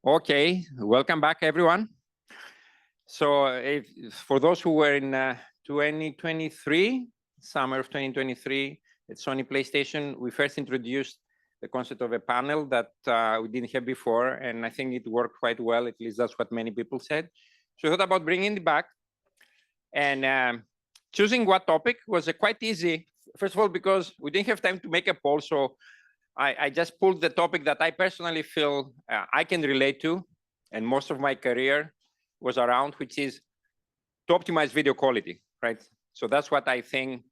Okay, welcome back, everyone. So for those who were in 2023, summer of 2023, at Sony PlayStation, we first introduced the concept of a panel that we didn't have before, and I think it worked quite well. At least that's what many people said. So I thought about bringing it back, and choosing what topic was quite easy. First of all, because we didn't have time to make a poll, so I just pulled the topic that I personally feel I can relate to, and most of my career was around, which is to optimize video quality, right? So that's what I think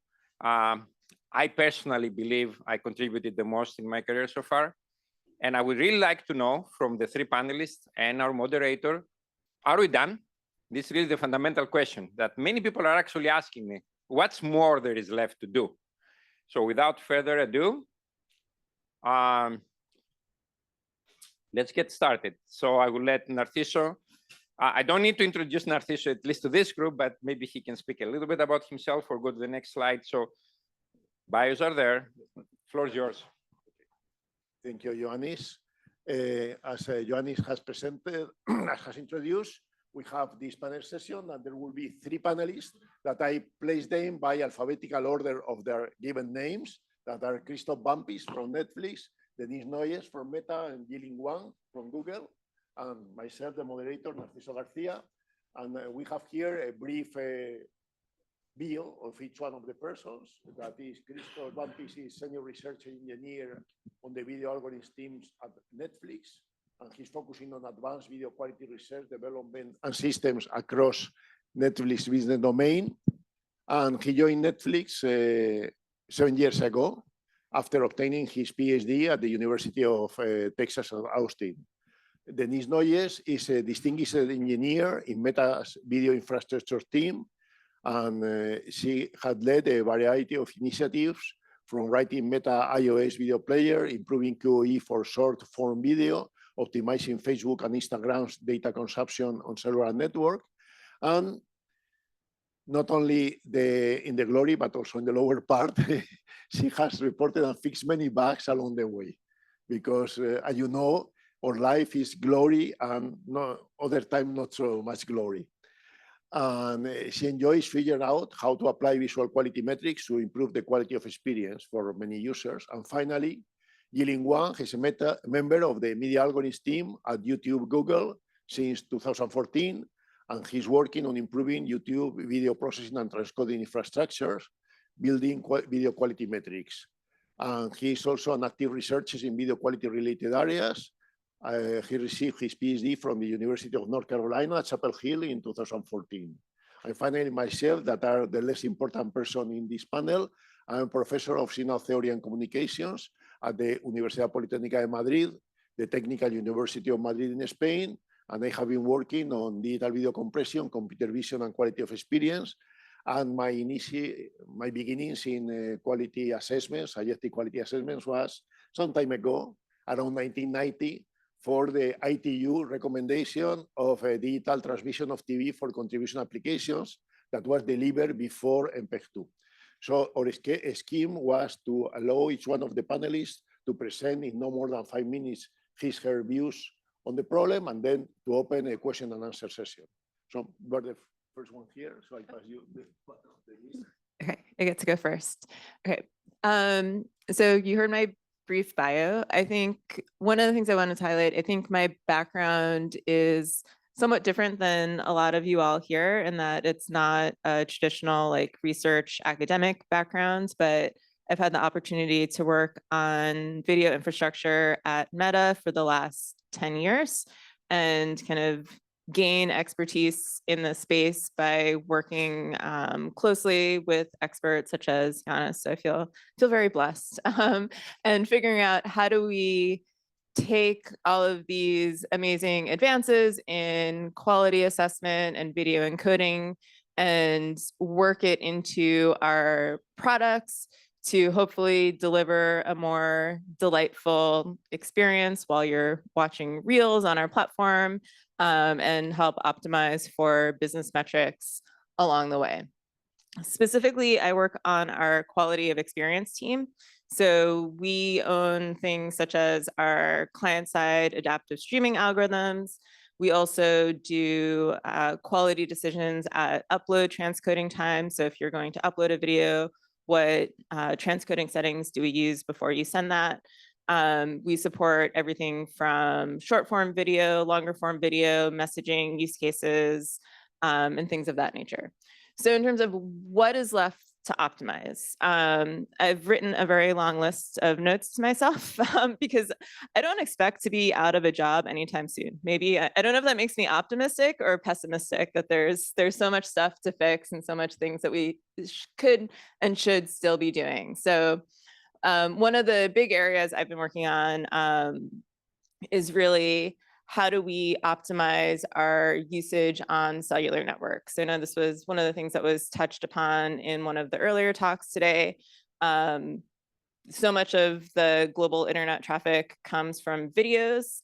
I personally believe I contributed the most in my career so far. And I would really like to know from the three panelists and our moderator, are we done? This is really the fundamental question that many people are actually asking me. What's more there is left to do? So without further ado, let's get started. So I will let Narciso. I don't need to introduce Narciso, at least to this group, but maybe he can speak a little bit about himself or go to the next slide. So bios are there. Floor is yours. Thank you, Ioannis. As Ioannis has presented, has introduced, we have this panel session, and there will be three panelists that I place them by alphabetical order of their given names, that are Christoph Bampis from Netflix, Denise Noyes from Meta, and Yilin Wang from Google, and myself, the moderator, Narciso Garcia. And we have here a brief bio of each one of the persons. That is, Christoph Bampis is Senior Research Engineer on the video algorithms teams at Netflix, and he's focusing on advanced video quality research, development, and systems across Netflix business domain. And he joined Netflix 7 years ago after obtaining his PhD at the University of Texas at Austin. Denise Noyes is a distinguished engineer in Meta's video infrastructure team, and she had led a variety of initiatives from writing Meta iOS video player, improving QoE for short form video, optimizing Facebook and Instagram's data consumption on cellular network, and not only in the glory, but also in the lower part, she has reported and fixed many bugs along the way. Because as you know, our life is glory and other time not so much glory. And she enjoys figuring out how to apply visual quality metrics to improve the quality of experience for many users. And finally, Yilin Wang is a member of the media algorithms team at YouTube Google since 2014. And he's working on improving YouTube video processing and transcoding infrastructures, building video quality metrics. And he's also an active researcher in video quality related areas. He received his PhD from the University of North Carolina at Chapel Hill in 2014. And finally, myself, that are the less important person in this panel. I'm a professor of signal theory and communications at the Universidad Politécnica de Madrid, the Technical University of Madrid in Spain, and I have been working on digital video compression, computer vision, and quality of experience. And my beginnings in quality assessments, suggestive quality assessments, was some time ago, around 1990, for the ITU recommendation of a digital transmission of TV for contribution applications that was delivered before MPEG-2. So our scheme was to allow each one of the panelists to present in no more than 5 minutes her views on the problem, and then to open a question and answer session. So we're the first one here, so I pass you the list. Okay, I get to go first. Okay, so you heard my brief bio. I think one of the things I wanted to highlight, I think my background is somewhat different than a lot of you all here in that it's not a traditional like research academic background, but I've had the opportunity to work on video infrastructure at Meta for the last 10 years and kind of gain expertise in the space by working closely with experts such as Ioannis. So I feel very blessed and figuring out how do we take all of these amazing advances in quality assessment and video encoding and work it into our products to hopefully deliver a more delightful experience while you're watching reels on our platform and help optimize for business metrics along the way. Specifically, I work on our quality of experience team. So we own things such as our client-side adaptive streaming algorithms. We also do quality decisions at upload transcoding time. So if you're going to upload a video, what transcoding settings do we use before you send that? We support everything from short form video, longer form video, messaging use cases, and things of that nature. So in terms of what is left to optimize, I've written a very long list of notes to myself because I don't expect to be out of a job anytime soon. Maybe I don't know if that makes me optimistic or pessimistic that there's so much stuff to fix and so much things that we could and should still be doing. So one of the big areas I've been working on is really how do we optimize our usage on cellular networks? So I know this was one of the things that was touched upon in one of the earlier talks today. So much of the global internet traffic comes from videos.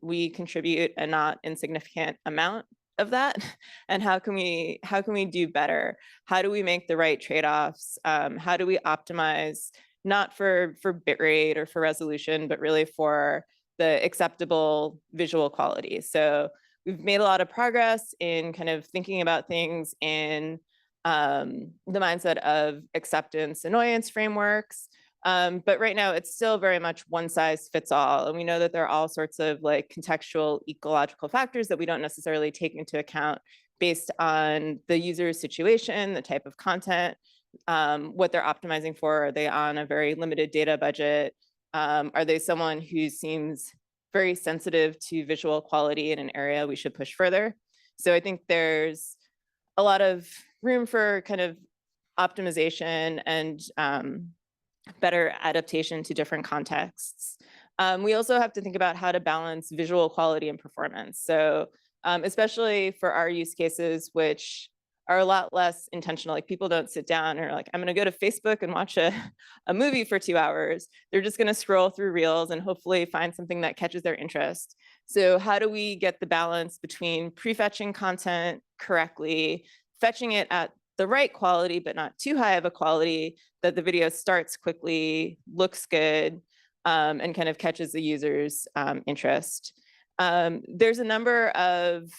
We contribute a not insignificant amount of that. And how can we do better? How do we make the right trade-offs? How do we optimize not for bitrate or for resolution, but really for the acceptable visual quality? So we've made a lot of progress in kind of thinking about things in the mindset of acceptance annoyance frameworks. But right now it's still very much one size fits all. And we know that there are all sorts of like contextual ecological factors that we don't necessarily take into account based on the user's situation, the type of content, what they're optimizing for. Are they on a very limited data budget? Are they someone who seems very sensitive to visual quality in an area we should push further? So I think there's a lot of room for kind of optimization and better adaptation to different contexts. We also have to think about how to balance visual quality and performance. So especially for our use cases, which are a lot less intentional. Like people don't sit down and are like, I'm going to go to Facebook and watch a movie for 2 hours. They're just going to scroll through reels and hopefully find something that catches their interest. So how do we get the balance between prefetching content correctly, fetching it at the right quality, but not too high of a quality that the video starts quickly, looks good, and kind of catches the user's interest. There's a number of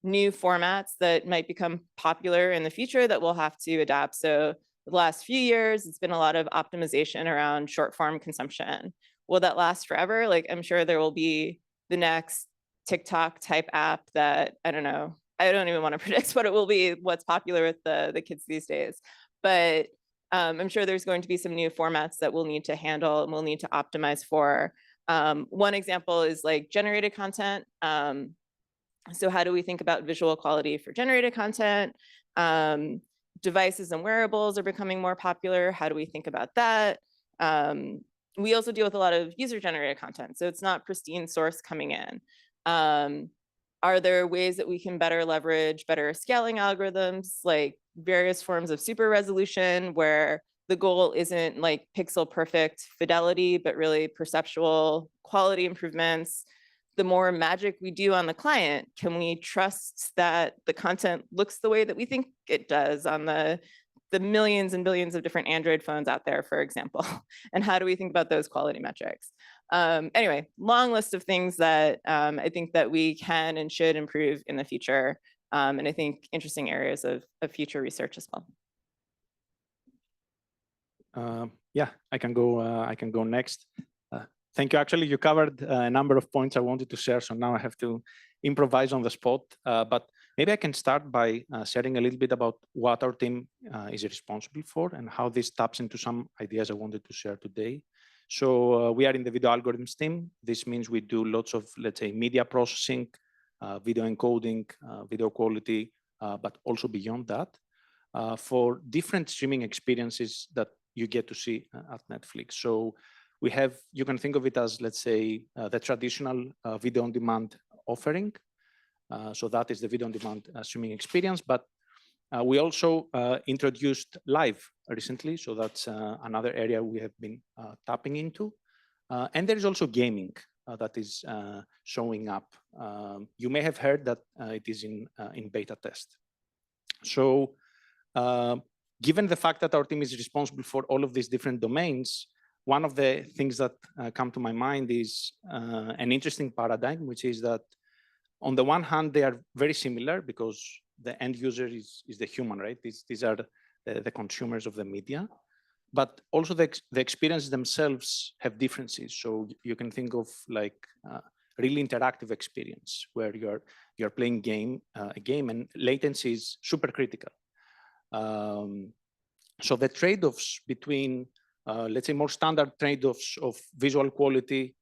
new formats that might become popular in the future that we'll have to adapt. So the last few years, it's been a lot of optimization around short form consumption. Will that last forever? Like, I'm sure there will be the next TikTok type app that, I don't know, I don't even want to predict what it will be, what's popular with the kids these days. But I'm sure there's going to be some new formats that we'll need to handle and we'll need to optimize for. One example is like generated content. So how do we think about visual quality for generated content? Devices and wearables are becoming more popular. How do we think about that? We also deal with a lot of user-generated content, so it's not pristine source coming in. Are there ways that we can better leverage better scaling algorithms, like various forms of super resolution, where the goal isn't like pixel perfect fidelity, but really perceptual quality improvements? The more magic we do on the client, can we trust that the content looks the way that we think it does on the millions and billions of different Android phones out there, for example? And how do we think about those quality metrics? Anyway, long list of things that I think that we can and should improve in the future. And I think interesting areas of future research as well. Yeah, I can go next. Thank you. Actually, you covered a number of points I wanted to share, so now I have to improvise on the spot. But maybe I can start by sharing a little bit about what our team is responsible for and how this taps into some ideas I wanted to share today. So we are in the video algorithms team. This means we do lots of, let's say, media processing, video encoding, video quality, but also beyond that, for different streaming experiences that you get to see at Netflix. So we have, you can think of it as, let's say, the traditional video on demand offering. So that is the video on demand streaming experience. But we also introduced live recently. So that's another area we have been tapping into. And there is also gaming that is showing up. You may have heard that it is in beta test. So given the fact that our team is responsible for all of these different domains, one of the things that come to my mind is an interesting paradigm, which is that on the one hand, they are very similar because the end user is the human, right? These are the consumers of the media, but also the experiences themselves have differences. So you can think of like really interactive experience where you're playing a game and latency is super critical. So the trade-offs between, let's say, more standard trade-offs of visual quality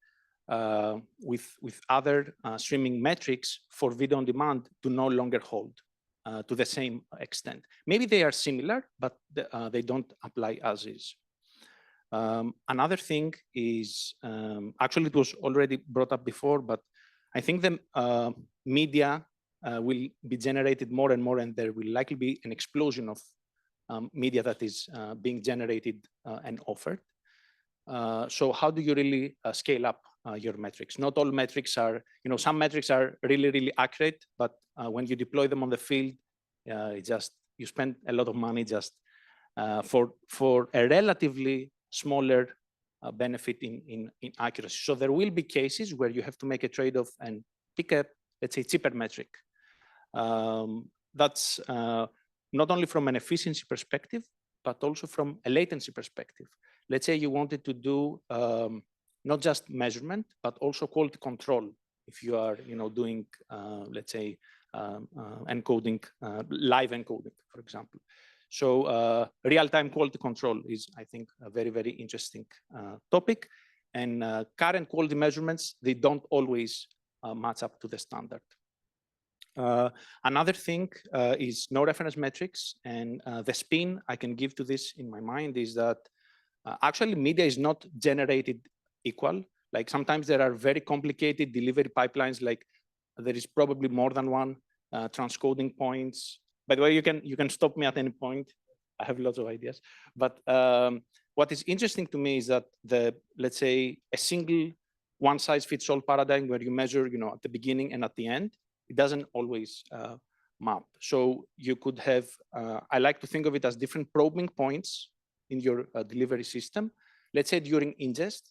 with other streaming metrics for video on demand do no longer hold to the same extent. Maybe they are similar, but they don't apply as is. Another thing is, actually it was already brought up before, but I think the media will be generated more and more, and there will likely be an explosion of media that is being generated and offered. So how do you really scale up your metrics? Not all metrics are, some metrics are really, really accurate, but when you deploy them on the field, you spend a lot of money just for a relatively smaller benefit in accuracy. So there will be cases where you have to make a trade-off and pick up, let's say, cheaper metric. That's not only from an efficiency perspective, but also from a latency perspective. Let's say you wanted to do not just measurement, but also quality control. If you are, doing, let's say, encoding, live encoding, for example. So real-time quality control is, I think, a very, very interesting topic. And current quality measurements, they don't always match up to the standard. Another thing is no reference metrics. And the spin I can give to this in my mind is that actually media is not generated equal. Like sometimes there are very complicated delivery pipelines, like there is probably more than one transcoding points. By the way, you can stop me at any point. I have lots of ideas. But what is interesting to me is that let's say a single one-size-fits-all paradigm where you measure, at the beginning and at the end, it doesn't always map. So you could have, I like to think of it as different probing points in your delivery system, let's say during ingest,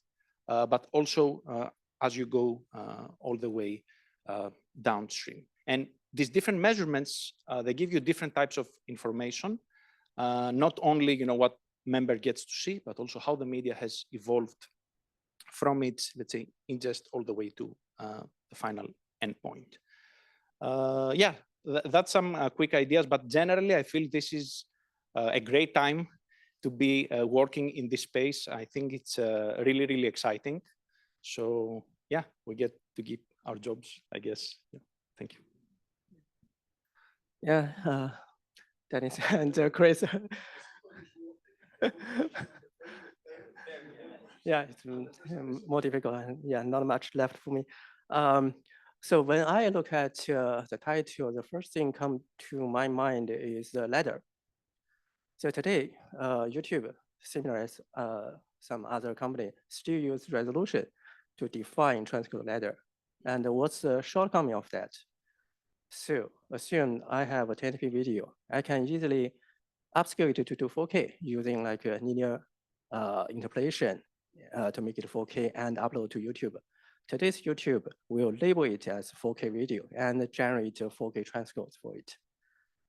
but also as you go all the way downstream. And these different measurements, they give you different types of information, not only what member gets to see, but also how the media has evolved from its, let's say, ingest all the way to the final endpoint. Yeah, that's some quick ideas, but generally I feel this is a great time to be working in this space. I think it's really, really exciting. So yeah, we get to keep our jobs, I guess. Yeah. Thank you. Yeah, Dennis and Chris. Yeah, it's more difficult, and yeah, not much left for me. So when I look at the title, the first thing come to my mind is the ladder. So today, YouTube, similar as some other company, still use resolution to define transcode ladder. And what's the shortcoming of that? So assume I have a 1080p video, I can easily upscale it to 4K using like a linear interpolation to make it 4K and upload to YouTube. Today's YouTube will label it as 4K video and generate 4K transcodes for it.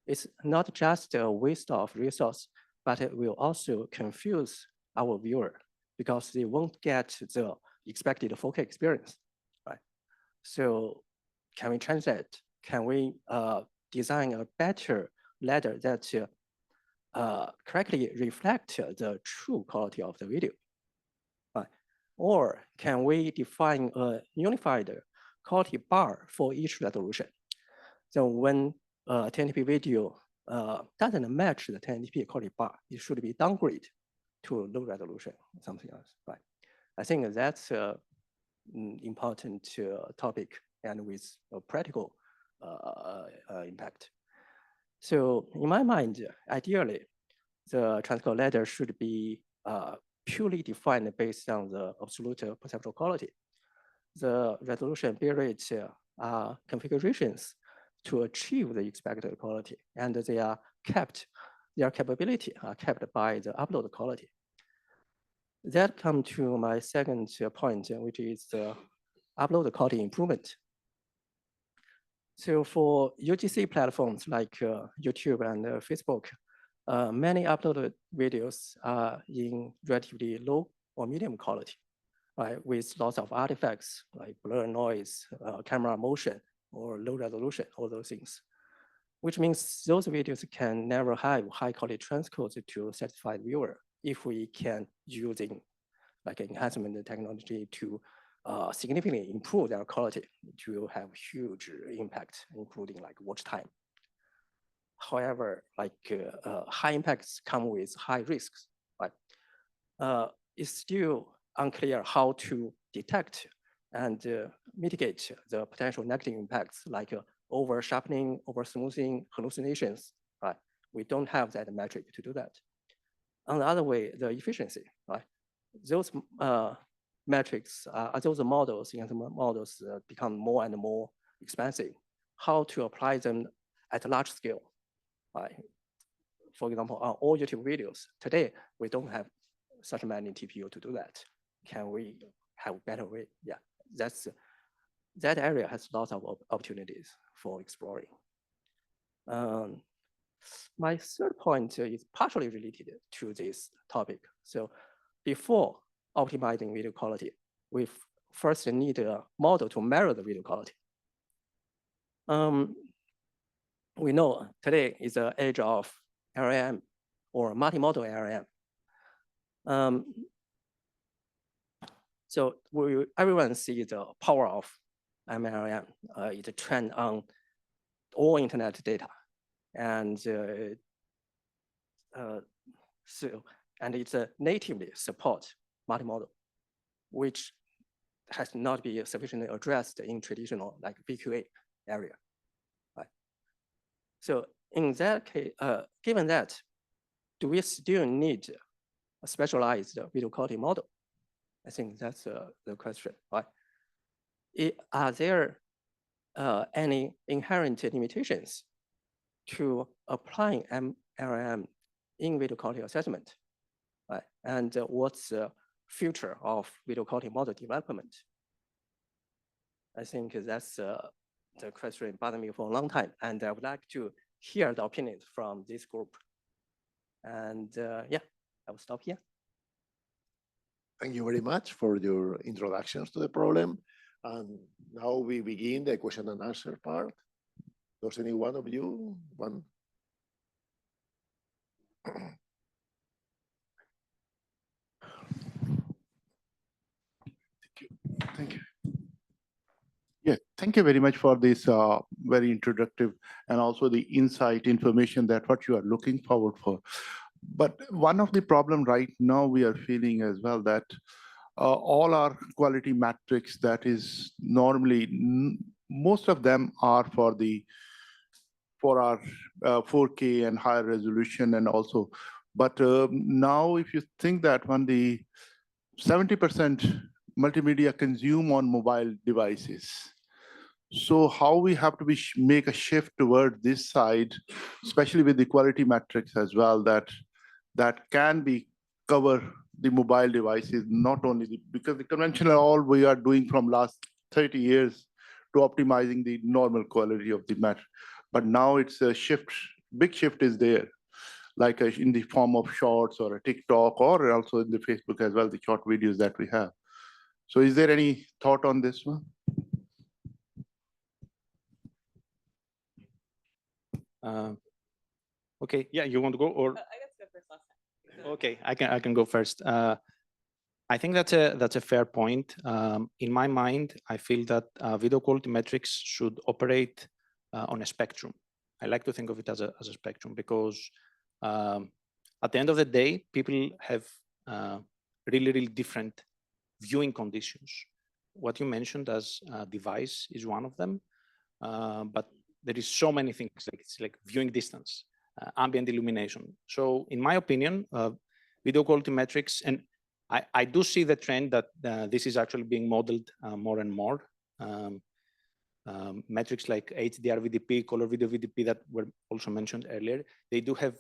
It's not just a waste of resource, but it will also confuse our viewer because they won't get the expected 4K experience, right? So can we change that? Can we design a better ladder that correctly reflect the true quality of the video? Or can we define a unified quality bar for each resolution? So when 1080p video doesn't match the 1080p quality bar, it should be downgraded to low resolution, something else, right? I think that's an important topic and with a practical impact. So in my mind, ideally, the transcode ladder should be purely defined based on the absolute perceptual quality. The resolution bitrate configurations to achieve the expected quality, and their capability are kept by the upload quality. That comes to my second point, which is the upload quality improvement. So for UGC platforms like YouTube and Facebook, many uploaded videos are in relatively low or medium quality, right? With lots of artifacts like blur, noise, camera motion, or low resolution, all those things. Which means those videos can never have high quality transcodes to satisfy the viewer if we can using like enhancement technology to significantly improve their quality to have huge impact, including like watch time. However, like high impacts come with high risks, right? It's still unclear how to detect and mitigate the potential negative impacts like over sharpening, over smoothing, hallucinations, right? We don't have that metric to do that. On the other way, the efficiency, right? Those metrics, those models, models become more and more expensive. How to apply them at a large scale, right? For example, on all YouTube videos, today, we don't have such many TPU to do that. Can we have a better way? Yeah, that area has lots of opportunities for exploring. My third point is partially related to this topic. So before optimizing video quality, we first need a model to measure the video quality. We know today is the age of LLM or multimodal LLM. So everyone sees the power of MLM. It's a trend on all internet data. And and it's natively support multimodal, which has not been sufficiently addressed in traditional like VQA area. Right. So in that case, given that, do we still need a specialized video quality model? I think that's the question, right? Are there any inherent limitations to applying MLM in video quality assessment, right? And what's the future of video quality model development? I think that's the question bothering me for a long time, and I would like to hear the opinions from this group. And yeah, I will stop here. Thank you very much for your introductions to the problem. And now we begin the question and answer part. Does any one of you want? Thank you. Yeah, thank you very much for this very introductive and also the insight information that what you are looking forward for. But one of the problem right now we are feeling as well that all our quality metrics that is normally, most of them are for our 4K and higher resolution and also, but now if you think that when the 70% multimedia consume on mobile devices, so how we have to make a shift toward this side, especially with the quality metrics as well, that can be cover the mobile devices, not only because the conventional all we are doing from last 30 years to optimizing the normal quality of the matter. But now it's a shift, big shift is there, like in the form of shorts or a TikTok or also in the Facebook as well, the short videos that we have. So is there any thought on this one? Okay, yeah, you want to go or? I got to go first last time. Okay, I can go first. I think that's a fair point. In my mind, I feel that video quality metrics should operate on a spectrum. I like to think of it as a spectrum because at the end of the day, people have really different viewing conditions. What you mentioned as device is one of them, but there is so many things like it's like viewing distance, ambient illumination. So in my opinion, video quality metrics, and I do see the trend that this is actually being modeled more and more. Metrics like HDR VDP, color video VDP that were also mentioned earlier, they do have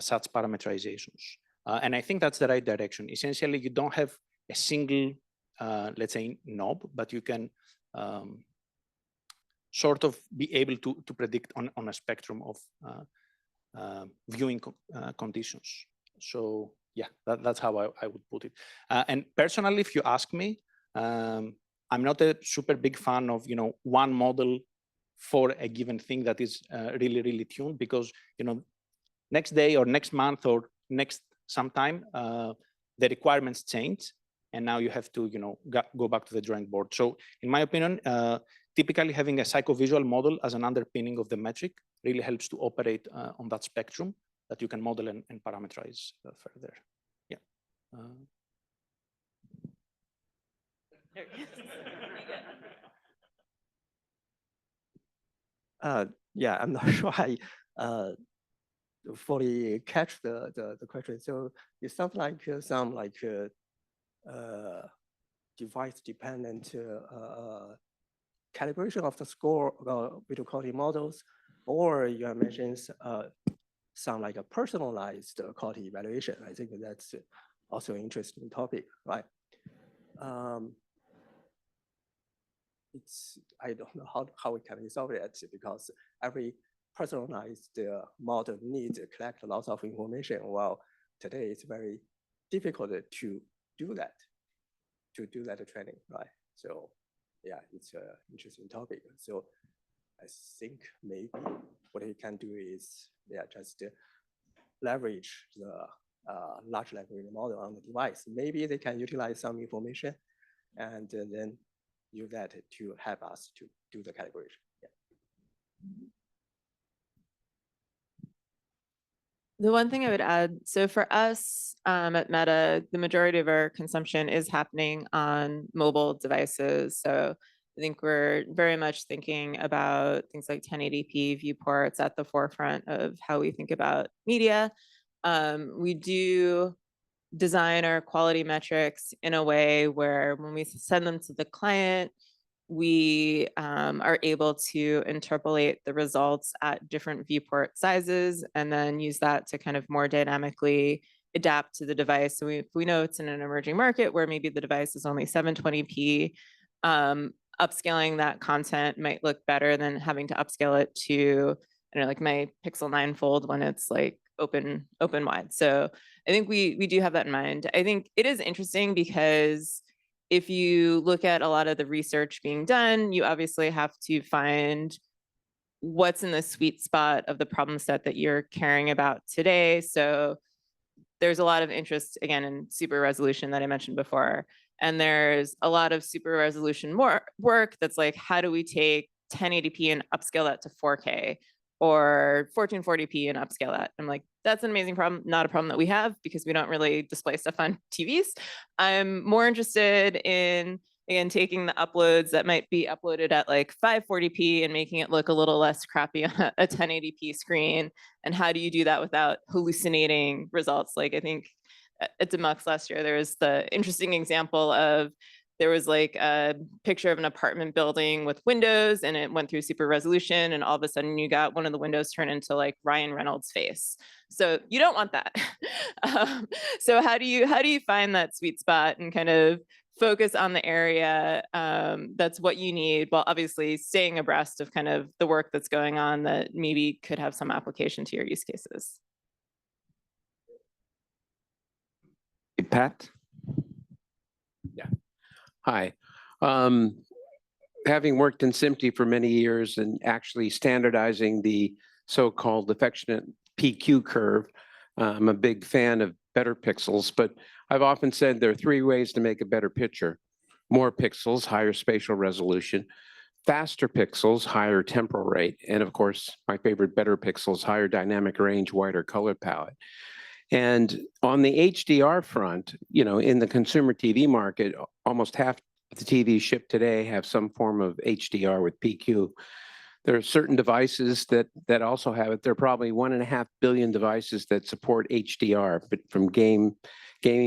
such parameterizations. And I think that's the right direction. Essentially, you don't have a single, let's say, knob, but you can sort of be able to predict on a spectrum of viewing conditions. So yeah, that's how I would put it. And personally, if you ask me, I'm not a super big fan of one model for a given thing that is really tuned, because next day or next month or next sometime the requirements change, and now you have to go back to the drawing board. So in my opinion, typically having a psychovisual model as an underpinning of the metric really helps to operate on that spectrum that you can model and parameterize further. Yeah. Yeah, I'm not sure I fully catch the question. So it sounds like some device dependent calibration of the score video quality models, or you have mentioned some like a personalized quality evaluation. I think that's also an interesting topic, right? I don't know how we can resolve it, because every personalized model needs to collect lots of information. While today it's very difficult to do that training, right? So yeah, it's an interesting topic. So I think maybe what we can do is just leverage the large language model on the device. Maybe they can utilize some information and then use that to help us to do the calibration. Yeah. The one thing I would add, so for us at Meta, the majority of our consumption is happening on mobile devices. So I think we're very much thinking about things like 1080p viewports at the forefront of how we think about media. We do design our quality metrics in a way where when we send them to the client, we are able to interpolate the results at different viewport sizes and then use that to kind of more dynamically adapt to the device. So if we know it's in an emerging market where maybe the device is only 720p, upscaling that content might look better than having to upscale it to, I don't know, like my Pixel 9 Fold when it's like open wide. So I think we do have that in mind. I think it is interesting because if you look at a lot of the research being done, you obviously have to find what's in the sweet spot of the problem set that you're caring about today. So there's a lot of interest, again, in super resolution that I mentioned before. And there's a lot of super resolution work that's like, how do we take 1080p and upscale that to 4K? Or 1440p and upscale that. I'm like, that's an amazing problem, not a problem that we have because we don't really display stuff on TVs. I'm more interested in, again, taking the uploads that might be uploaded at like 540p and making it look a little less crappy on a 1080p screen. And how do you do that without hallucinating results? Like I think at Demux last year, there was the interesting example of there was like a picture of an apartment building with windows and it went through super resolution and all of a sudden you got one of the windows turn into like Ryan Reynolds' face. So you don't want that. So how do you find that sweet spot and kind of focus on the area that's what you need, while obviously staying abreast of kind of the work that's going on that maybe could have some application to your use cases? Pat? Yeah. Hi. Having worked in SMPTE for many years and actually standardizing the so-called affectionate PQ curve, I'm a big fan of better pixels, but I've often said there are three ways to make a better picture: more pixels, higher spatial resolution; faster pixels, higher temporal rate; and of course, my favorite, better pixels, higher dynamic range, wider color palette. And on the HDR front, in the consumer TV market, almost half the TVs shipped today have some form of HDR with PQ. There are certain devices that also have it. There are probably 1.5 billion devices that support HDR, but from gaming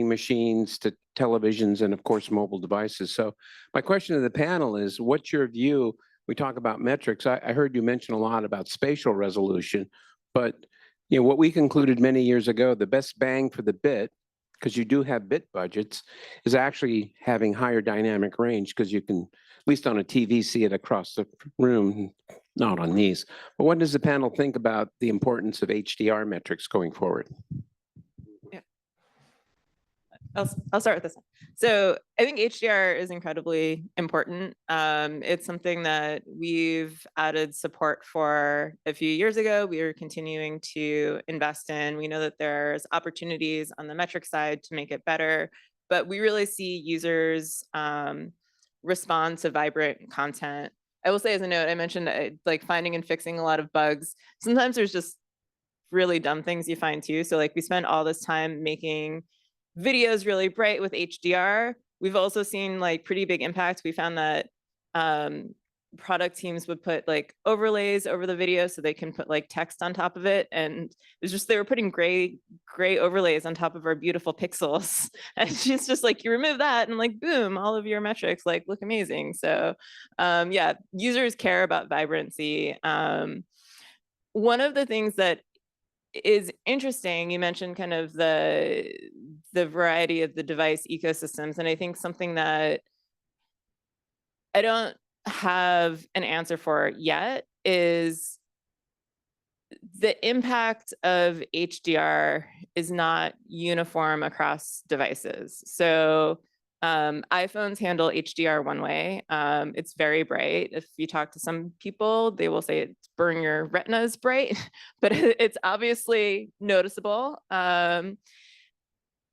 machines to televisions and of course mobile devices. So my question to the panel is, what's your view? We talk about metrics. I heard you mention a lot about spatial resolution, but You know, what we concluded many years ago, the best bang for the bit, because you do have bit budgets, is actually having higher dynamic range, because you can, at least on a TV, see it across the room, not on these. But what does the panel think about the importance of HDR metrics going forward? I'll start with this one. So I think HDR is incredibly important. It's something that we've added support for a few years ago. We are continuing to invest in. We know that there's opportunities on the metric side to make it better, but we really see users respond to vibrant content. I will say as a note, I mentioned like finding and fixing a lot of bugs. Sometimes there's just really dumb things you find too. So like we spend all this time making videos really bright with HDR. We've also seen like pretty big impact. We found that product teams would put like overlays over the video so they can put like text on top of it. And it's just, they were putting gray overlays on top of our beautiful pixels. And it's just like, you remove that and like, boom, all of your metrics like look amazing. So yeah, users care about vibrancy. One of the things that is interesting, you mentioned kind of the variety of the device ecosystems, and I think something that I don't have an answer for yet is the impact of HDR is not uniform across devices. So iPhones handle HDR one way. It's very bright. If you talk to some people, they will say it's burn your retinas bright, but it's obviously noticeable.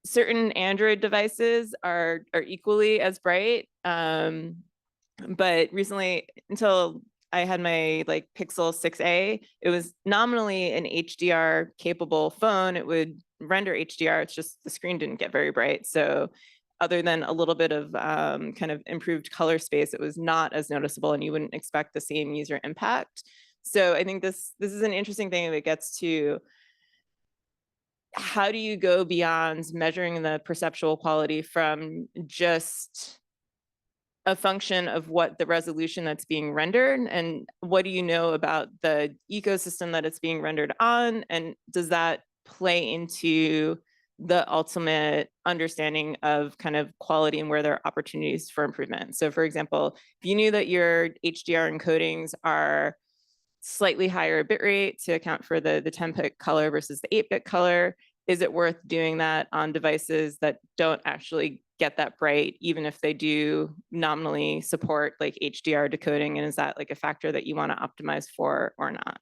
Certain Android devices are equally as bright. But recently, until I had my like Pixel 6a, it was nominally an HDR capable phone. It would render HDR. It's just the screen didn't get very bright. So other than a little bit of kind of improved color space, it was not as noticeable, and you wouldn't expect the same user impact. So I think this is an interesting thing that gets to how do you go beyond measuring the perceptual quality from just a function of what the resolution that's being rendered, and what do you know about the ecosystem that it's being rendered on, and does that play into the ultimate understanding of kind of quality and where there are opportunities for improvement. So for example, if you knew that your HDR encodings are slightly higher bitrate to account for the 10-bit color versus the 8-bit color, is it worth doing that on devices that don't actually get that bright, even if they do nominally support like HDR decoding? And is that like a factor that you want to optimize for or not?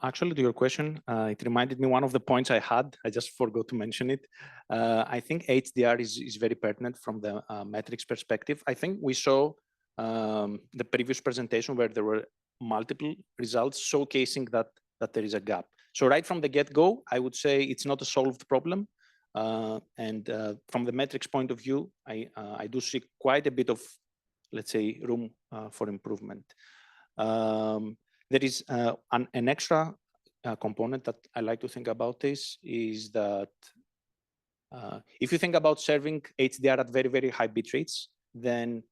Actually, to your question, it reminded me one of the points I had. I just forgot to mention it. I think HDR is very pertinent from the metrics perspective. I think we saw the previous presentation where there were multiple results showcasing that there is a gap. So right from the get-go, I would say it's not a solved problem. And from the metrics point of view, I do see quite a bit of, let's say, room for improvement. There is an extra component that I like to think about this is that if you think about serving HDR at very, very high bit rates, then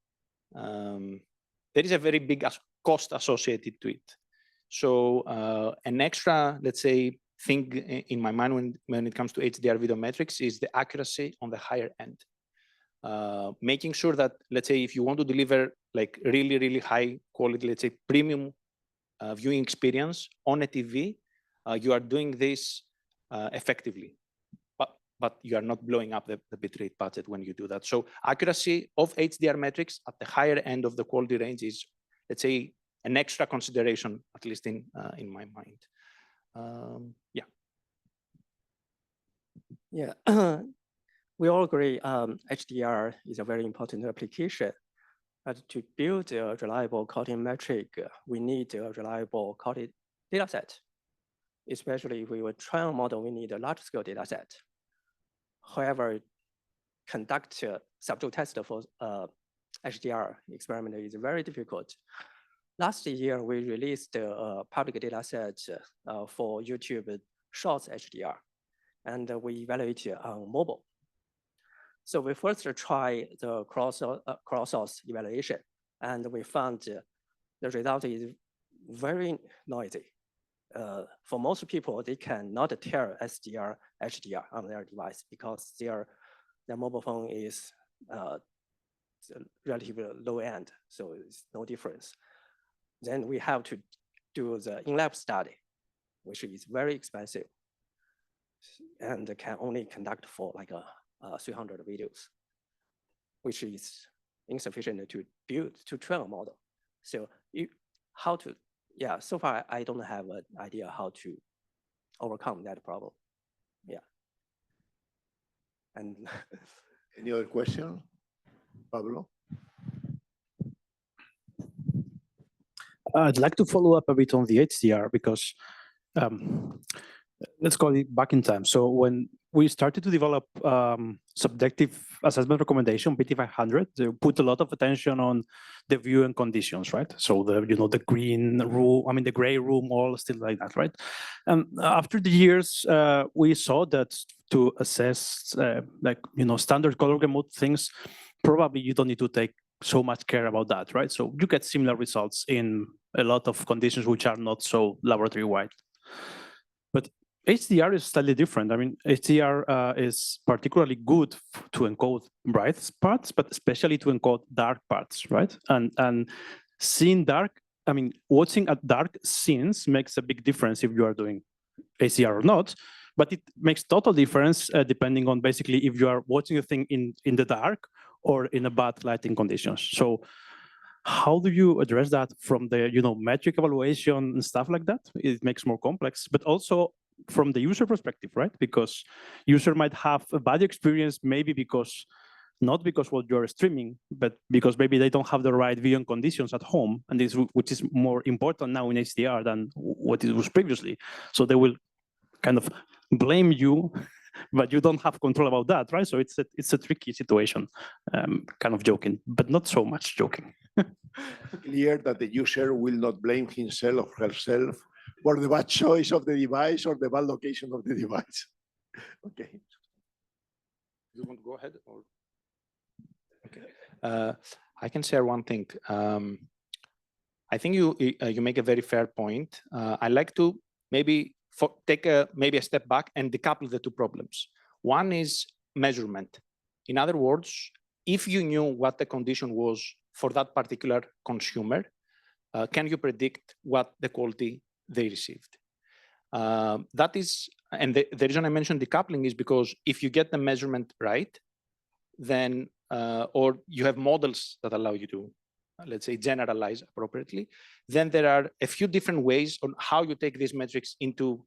there is a very big cost associated to it. So an extra, let's say, thing in my mind when it comes to HDR video metrics is the accuracy on the higher end. Making sure that, let's say, if you want to deliver like really, really high quality, let's say premium viewing experience on a TV, you are doing this effectively, but you are not blowing up the bitrate budget when you do that. So accuracy of HDR metrics at the higher end of the quality range is, let's say, an extra consideration, at least in my mind. Yeah. Yeah, we all agree HDR is a very important application. But to build a reliable quality metric, we need a reliable quality data set. Especially if we will train a model, we need a large-scale data set. However, conduct a subgroup test for HDR experiment is very difficult. Last year, we released a public data set for YouTube Shorts HDR, and we evaluated on mobile. So we first try the cross-source evaluation, and we found the result is very noisy. For most people, they cannot tell SDR, HDR on their device because their mobile phone is relatively low end, so it's no difference. Then we have to do the in-lab study, which is very expensive and can only conduct for like 300 videos, which is insufficient to train a model. So so far I don't have an idea how to overcome that problem. Yeah. And Any other question, Pablo? I'd like to follow up a bit on the HDR because let's call it back in time. So when we started to develop subjective assessment recommendation, PT500, they put a lot of attention on the viewing conditions, right? So the green room, I mean the gray room, all still like that, right? And after the years, we saw that to assess standard color gamut things, probably you don't need to take so much care about that, right? So you get similar results in a lot of conditions which are not so laboratory wide. But HDR is slightly different. I mean, HDR is particularly good to encode bright parts, but especially to encode dark parts, right? And seeing dark, I mean, watching at dark scenes makes a big difference if you are doing HDR or not. But it makes total difference depending on basically if you are watching a thing in the dark or in a bad lighting conditions. So how do you address that from the metric evaluation and stuff like that? It makes more complex, but also from the user perspective, right? Because user might have a bad experience, maybe not because what you're streaming, but because maybe they don't have the right viewing conditions at home, and which is more important now in HDR than what it was previously. So they will kind of blame you, but you don't have control about that, right? So it's a tricky situation. Kind of joking, but not so much joking. Clear that the user will not blame himself or herself for the bad choice of the device or the bad location of the device. Okay. You want to go ahead or? Okay. I can share one thing. I think you make a very fair point. I like to maybe take maybe a step back and decouple the two problems. One is measurement. In other words, if you knew what the condition was for that particular consumer, can you predict what the quality they received? That is, and the reason I mentioned decoupling is because if you get the measurement right, then, or you have models that allow you to, let's say, generalize appropriately, then there are a few different ways on how you take these metrics into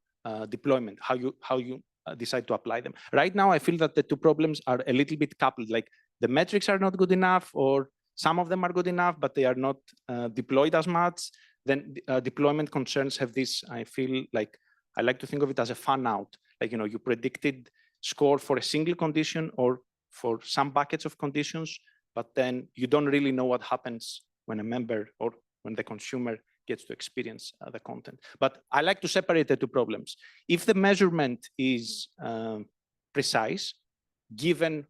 deployment, how you decide to apply them. Right now, I feel that the two problems are a little bit coupled, like the metrics are not good enough, or some of them are good enough, but they are not deployed as much. Then deployment concerns have this, I feel like, I like to think of it as a fan out. Like, you predicted score for a single condition or for some buckets of conditions, but then you don't really know what happens when a member or when the consumer gets to experience the content. But I like to separate the two problems. If the measurement is precise, given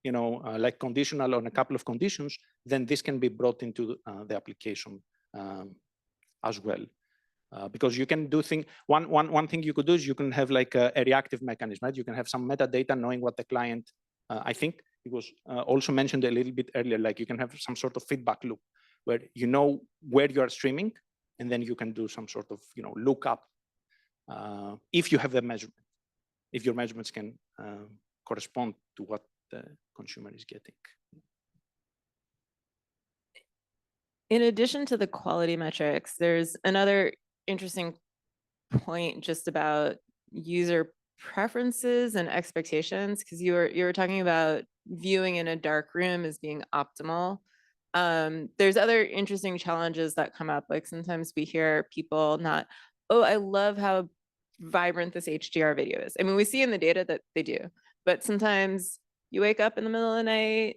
like conditional on a couple of conditions, then this can be brought into the application as well. Because you can do things, one thing you could do is you can have like a reactive mechanism, right? You can have some metadata knowing what the client, I think it was also mentioned a little bit earlier, like you can have some sort of feedback loop where you know where you are streaming, and then you can do some sort of lookup if you have the measurement, if your measurements can correspond to what the consumer is getting. In addition to the quality metrics, there's another interesting point just about user preferences and expectations, because you were talking about viewing in a dark room as being optimal. There's other interesting challenges that come up. Like sometimes we hear people not, oh, I love how vibrant this HDR video is. I mean, we see in the data that they do, but sometimes you wake up in the middle of the night,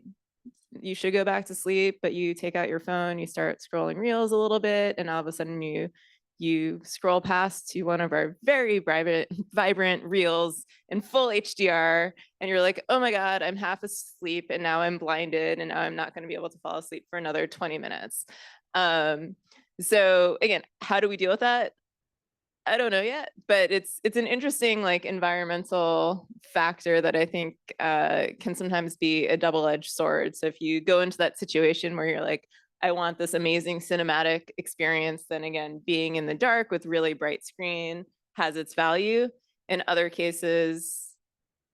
you should go back to sleep, but you take out your phone, you start scrolling reels a little bit, and all of a sudden you scroll past to one of our very vibrant reels in full HDR, and you're like, oh my God, I'm half asleep and now I'm blinded and now I'm not going to be able to fall asleep for another 20 minutes. So again, how do we deal with that? I don't know yet, but it's an interesting like environmental factor that I think can sometimes be a double-edged sword. So if you go into that situation where you're like, I want this amazing cinematic experience, then again, being in the dark with really bright screen has its value. In other cases,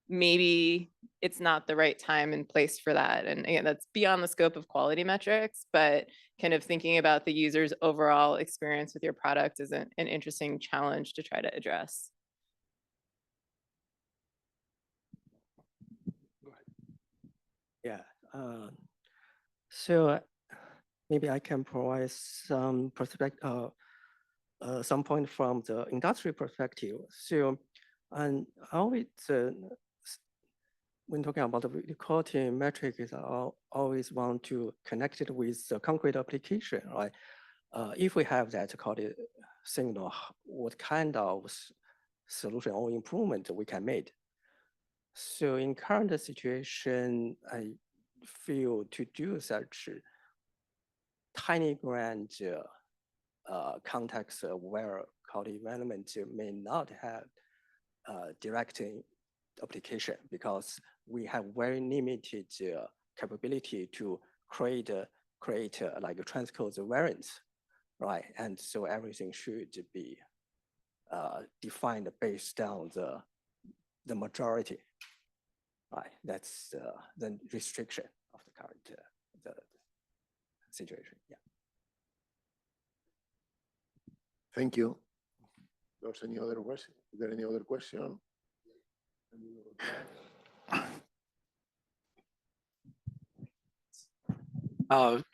maybe it's not the right time and place for that. And again, that's beyond the scope of quality metrics, but kind of thinking about the user's overall experience with your product is an interesting challenge to try to address. Yeah. So maybe I can provide some perspective, some point from the industry perspective. So, and always when talking about the quality metric, is always want to connect it with the concrete application, right? If we have that quality signal, what kind of solution or improvement we can make? So in current situation, I feel to do such tiny grand context where quality development may not have direct application because we have very limited capability to create like a transcode variants, right? And so everything should be defined based on the majority, right? That's the restriction of the current the situation. Yeah. Thank you. There's any other question? Is there any other question?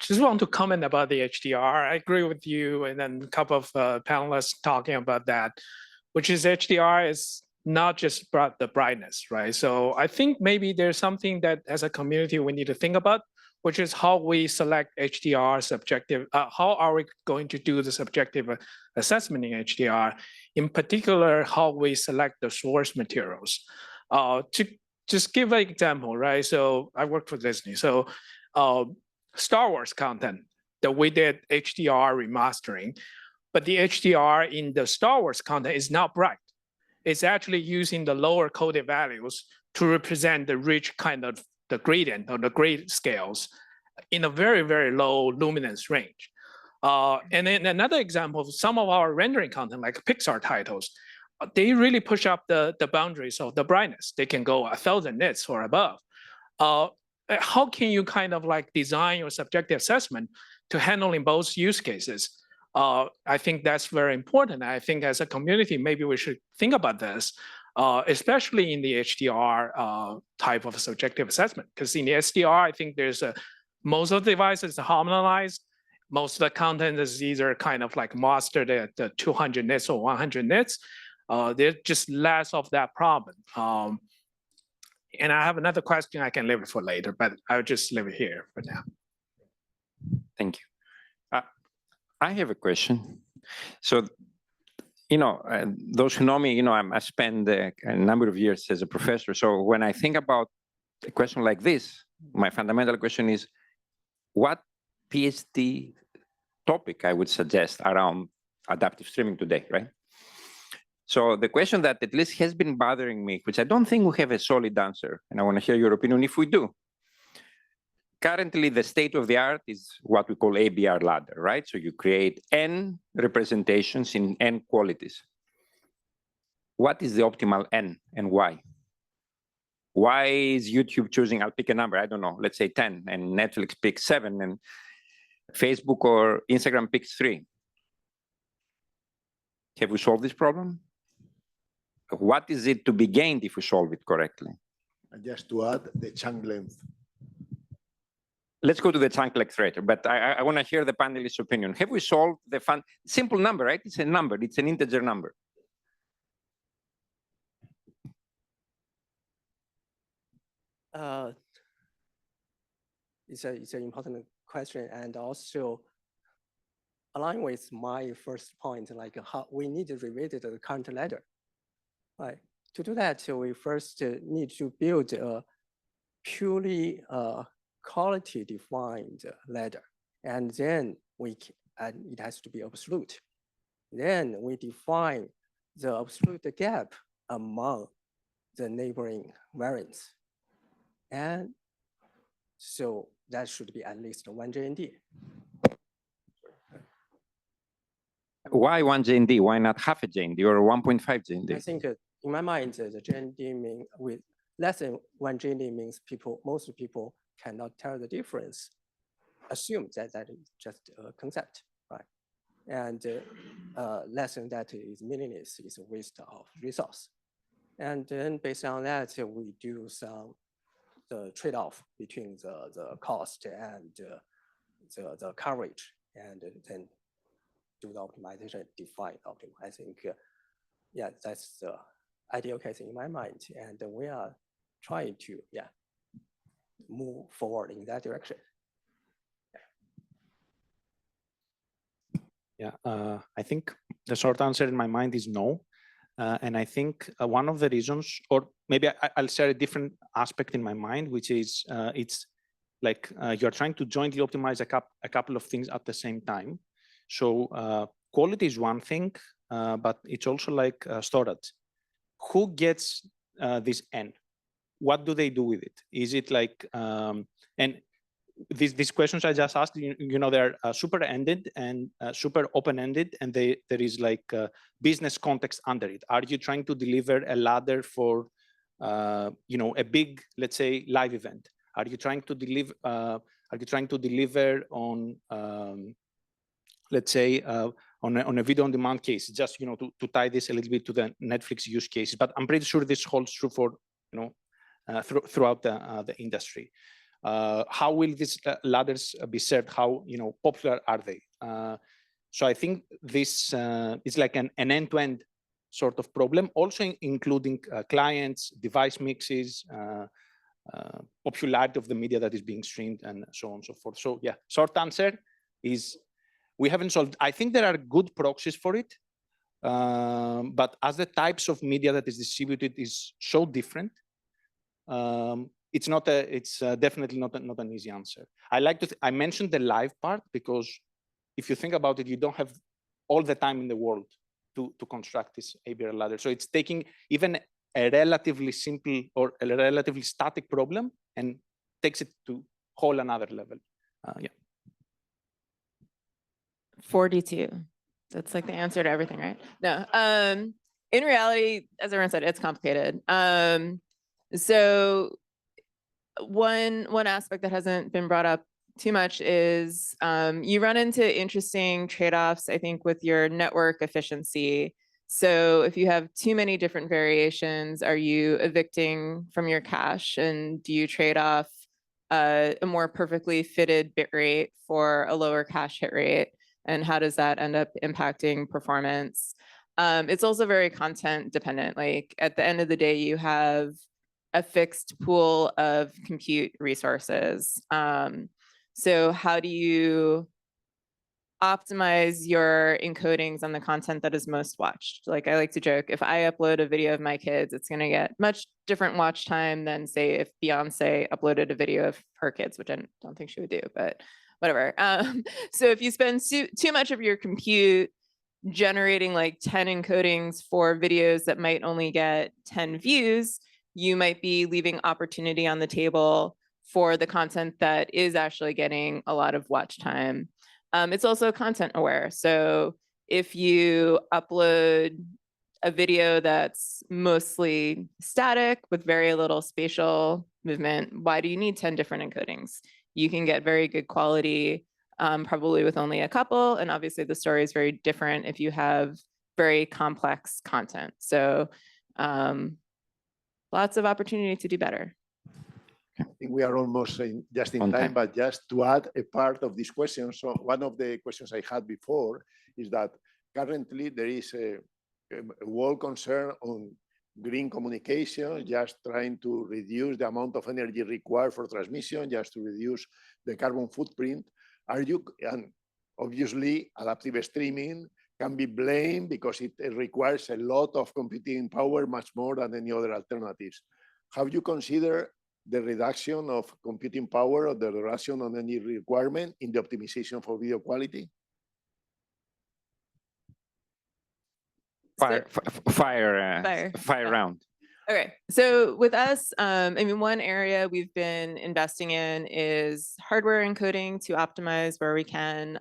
Just want to comment about the HDR. I agree with you, and then a couple of panelists talking about that, which is HDR is not just the brightness, right? So I think maybe there's something that as a community we need to think about, which is how we select HDR subjective. How are we going to do the subjective assessment in HDR? In particular, how we select the source materials. To just give an example, right? So I work for Disney. So Star Wars content that we did HDR remastering, but the HDR in the Star Wars content is not bright. It's actually using the lower coded values to represent the rich kind of the gradient or the grade scales in a very, very low luminance range. And then another example, some of our rendering content, like Pixar titles, they really push up the boundaries of the brightness. They can go 1,000 nits or above. How can you kind of like design your subjective assessment to handling both use cases? I think that's very important. I think as a community, maybe we should think about this, especially in the HDR type of subjective assessment. Because in the SDR, I think there's most of the devices are harmonized. Most of the content is either kind of like mastered at the 200 nits or 100 nits. There's just less of that problem. And I have another question I can leave it for later, but I'll just leave it here for now. Thank you. I have a question. So, those who know me, I spent a number of years as a professor. So when I think about a question like this, my fundamental question is, what PhD topic I would suggest around adaptive streaming today, right? So the question that at least has been bothering me, which I don't think we have a solid answer, and I want to hear your opinion if we do. Currently, the state of the art is what we call ABR ladder, right? So you create N representations in N qualities. What is the optimal N and why? Why is YouTube choosing, I'll pick a number, I don't know, let's say 10, and Netflix picks 7, and Facebook or Instagram picks 3? Have we solved this problem? What is it to be gained if we solve it correctly? And just to add, the chunk length. Let's go to the chunk length later, but I want to hear the panelist's opinion. Have we solved the simple number, right? It's a number, it's an integer number. It's an important question, and also align with my first point, like how we need to revisit the current ladder. Right. To do that, we first need to build a purely quality defined ladder, and then we and it has to be absolute. Then we define the absolute gap among the neighboring variants. And so that should be at least 1 JND. Why 1 JND? Why not half a JND or 1.5 JND? I think in my mind, the JND mean with less than 1 JND means most people cannot tell the difference. Assume that that is just a concept, right? And less than that is meaningless, is a waste of resource. And then based on that, we do the trade-off between the cost and the coverage, and then do the optimization, define optimal. I think, yeah, that's the ideal case in my mind, and we are trying to, yeah, move forward in that direction. Yeah, I think the short answer in my mind is no. And I think one of the reasons, or maybe I'll share a different aspect in my mind, which is it's like you're trying to jointly optimize a couple of things at the same time. So quality is one thing, but it's also like storage. Who gets this N? What do they do with it? Is it like, and these questions I just asked, you know, they're super-ended and super open-ended, and there is like business context under it. Are you trying to deliver a ladder for, you know, a big, let's say, live event? Are you trying to deliver? Are you trying to deliver on, let's say, on a video-on-demand case? Just, you know, to tie this a little bit to the Netflix use cases. But I'm pretty sure this holds true for, you know, throughout the industry. How will these ladders be served? How, you know, popular are they? So I think this is like an end-to-end sort of problem, also including clients, device mixes, popularity of the media that is being streamed, and so on and so forth. So yeah, short answer is we haven't solved. I think there are good proxies for it, but as the types of media that is distributed is so different, it's definitely not an easy answer. I mentioned the live part because if you think about it, you don't have all the time in the world to construct this ABR ladder. So it's taking even a relatively simple or a relatively static problem and takes it to whole another level. Yeah. 42. That's like the answer to everything, right? No. In reality, as everyone said, it's complicated. So one aspect that hasn't been brought up too much is you run into interesting trade-offs, I think, with your network efficiency. So if you have too many different variations, are you evicting from your cache, and do you trade off a more perfectly fitted bit rate for a lower cache hit rate? And how does that end up impacting performance? It's also very content dependent. Like at the end of the day, you have a fixed pool of compute resources. So how do you optimize your encodings on the content that is most watched? Like I like to joke, if I upload a video of my kids, it's going to get much different watch time than say if Beyonce uploaded a video of her kids, which I don't think she would do, but whatever. So if you spend too much of your compute generating like 10 encodings for videos that might only get 10 views, you might be leaving opportunity on the table for the content that is actually getting a lot of watch time. It's also content aware. So if you upload a video that's mostly static with very little spatial movement, why do you need 10 different encodings? You can get very good quality, probably with only a couple. And obviously the story is very different if you have very complex content. So lots of opportunity to do better. I think we are almost just in On time, time. but just to add a part of this question. So one of the questions I had before is that currently there is a world concern on green communication, just trying to reduce the amount of energy required for transmission, just to reduce the carbon footprint. And obviously adaptive streaming can be blamed because it requires a lot of computing power, much more than any other alternatives. Have you considered the reduction of computing power or the reduction on any requirement in the optimization for video quality? Fire, Fire. fire Yeah. round. Okay, so with us, I mean, one area we've been investing in is hardware encoding to optimize where we can.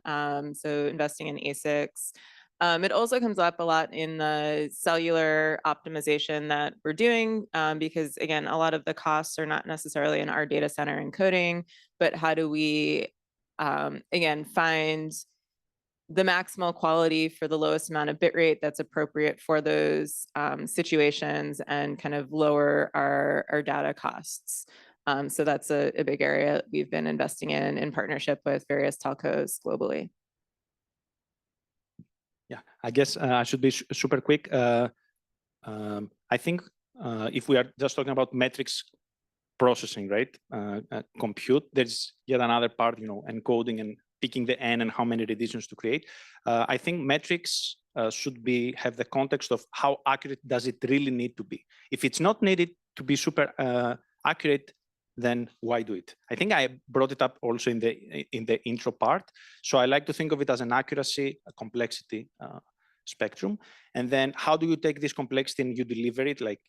So investing in ASICs. It also comes up a lot in the cellular optimization that we're doing, because again, a lot of the costs are not necessarily in our data center encoding, but how do we, again, find the maximal quality for the lowest amount of bit rate that's appropriate for those situations and kind of lower our data costs. So that's a big area we've been investing in partnership with various telcos globally. Yeah, I guess I should be super quick. I think if we are just talking about metrics processing, right? Compute, there's yet another part, encoding and picking the N and how many editions to create. I think metrics should have the context of how accurate does it really need to be. If it's not needed to be super accurate, then why do it? I think I brought it up also in the intro part. So I like to think of it as an accuracy, a complexity spectrum. And then how do you take this complexity and you deliver it? Like,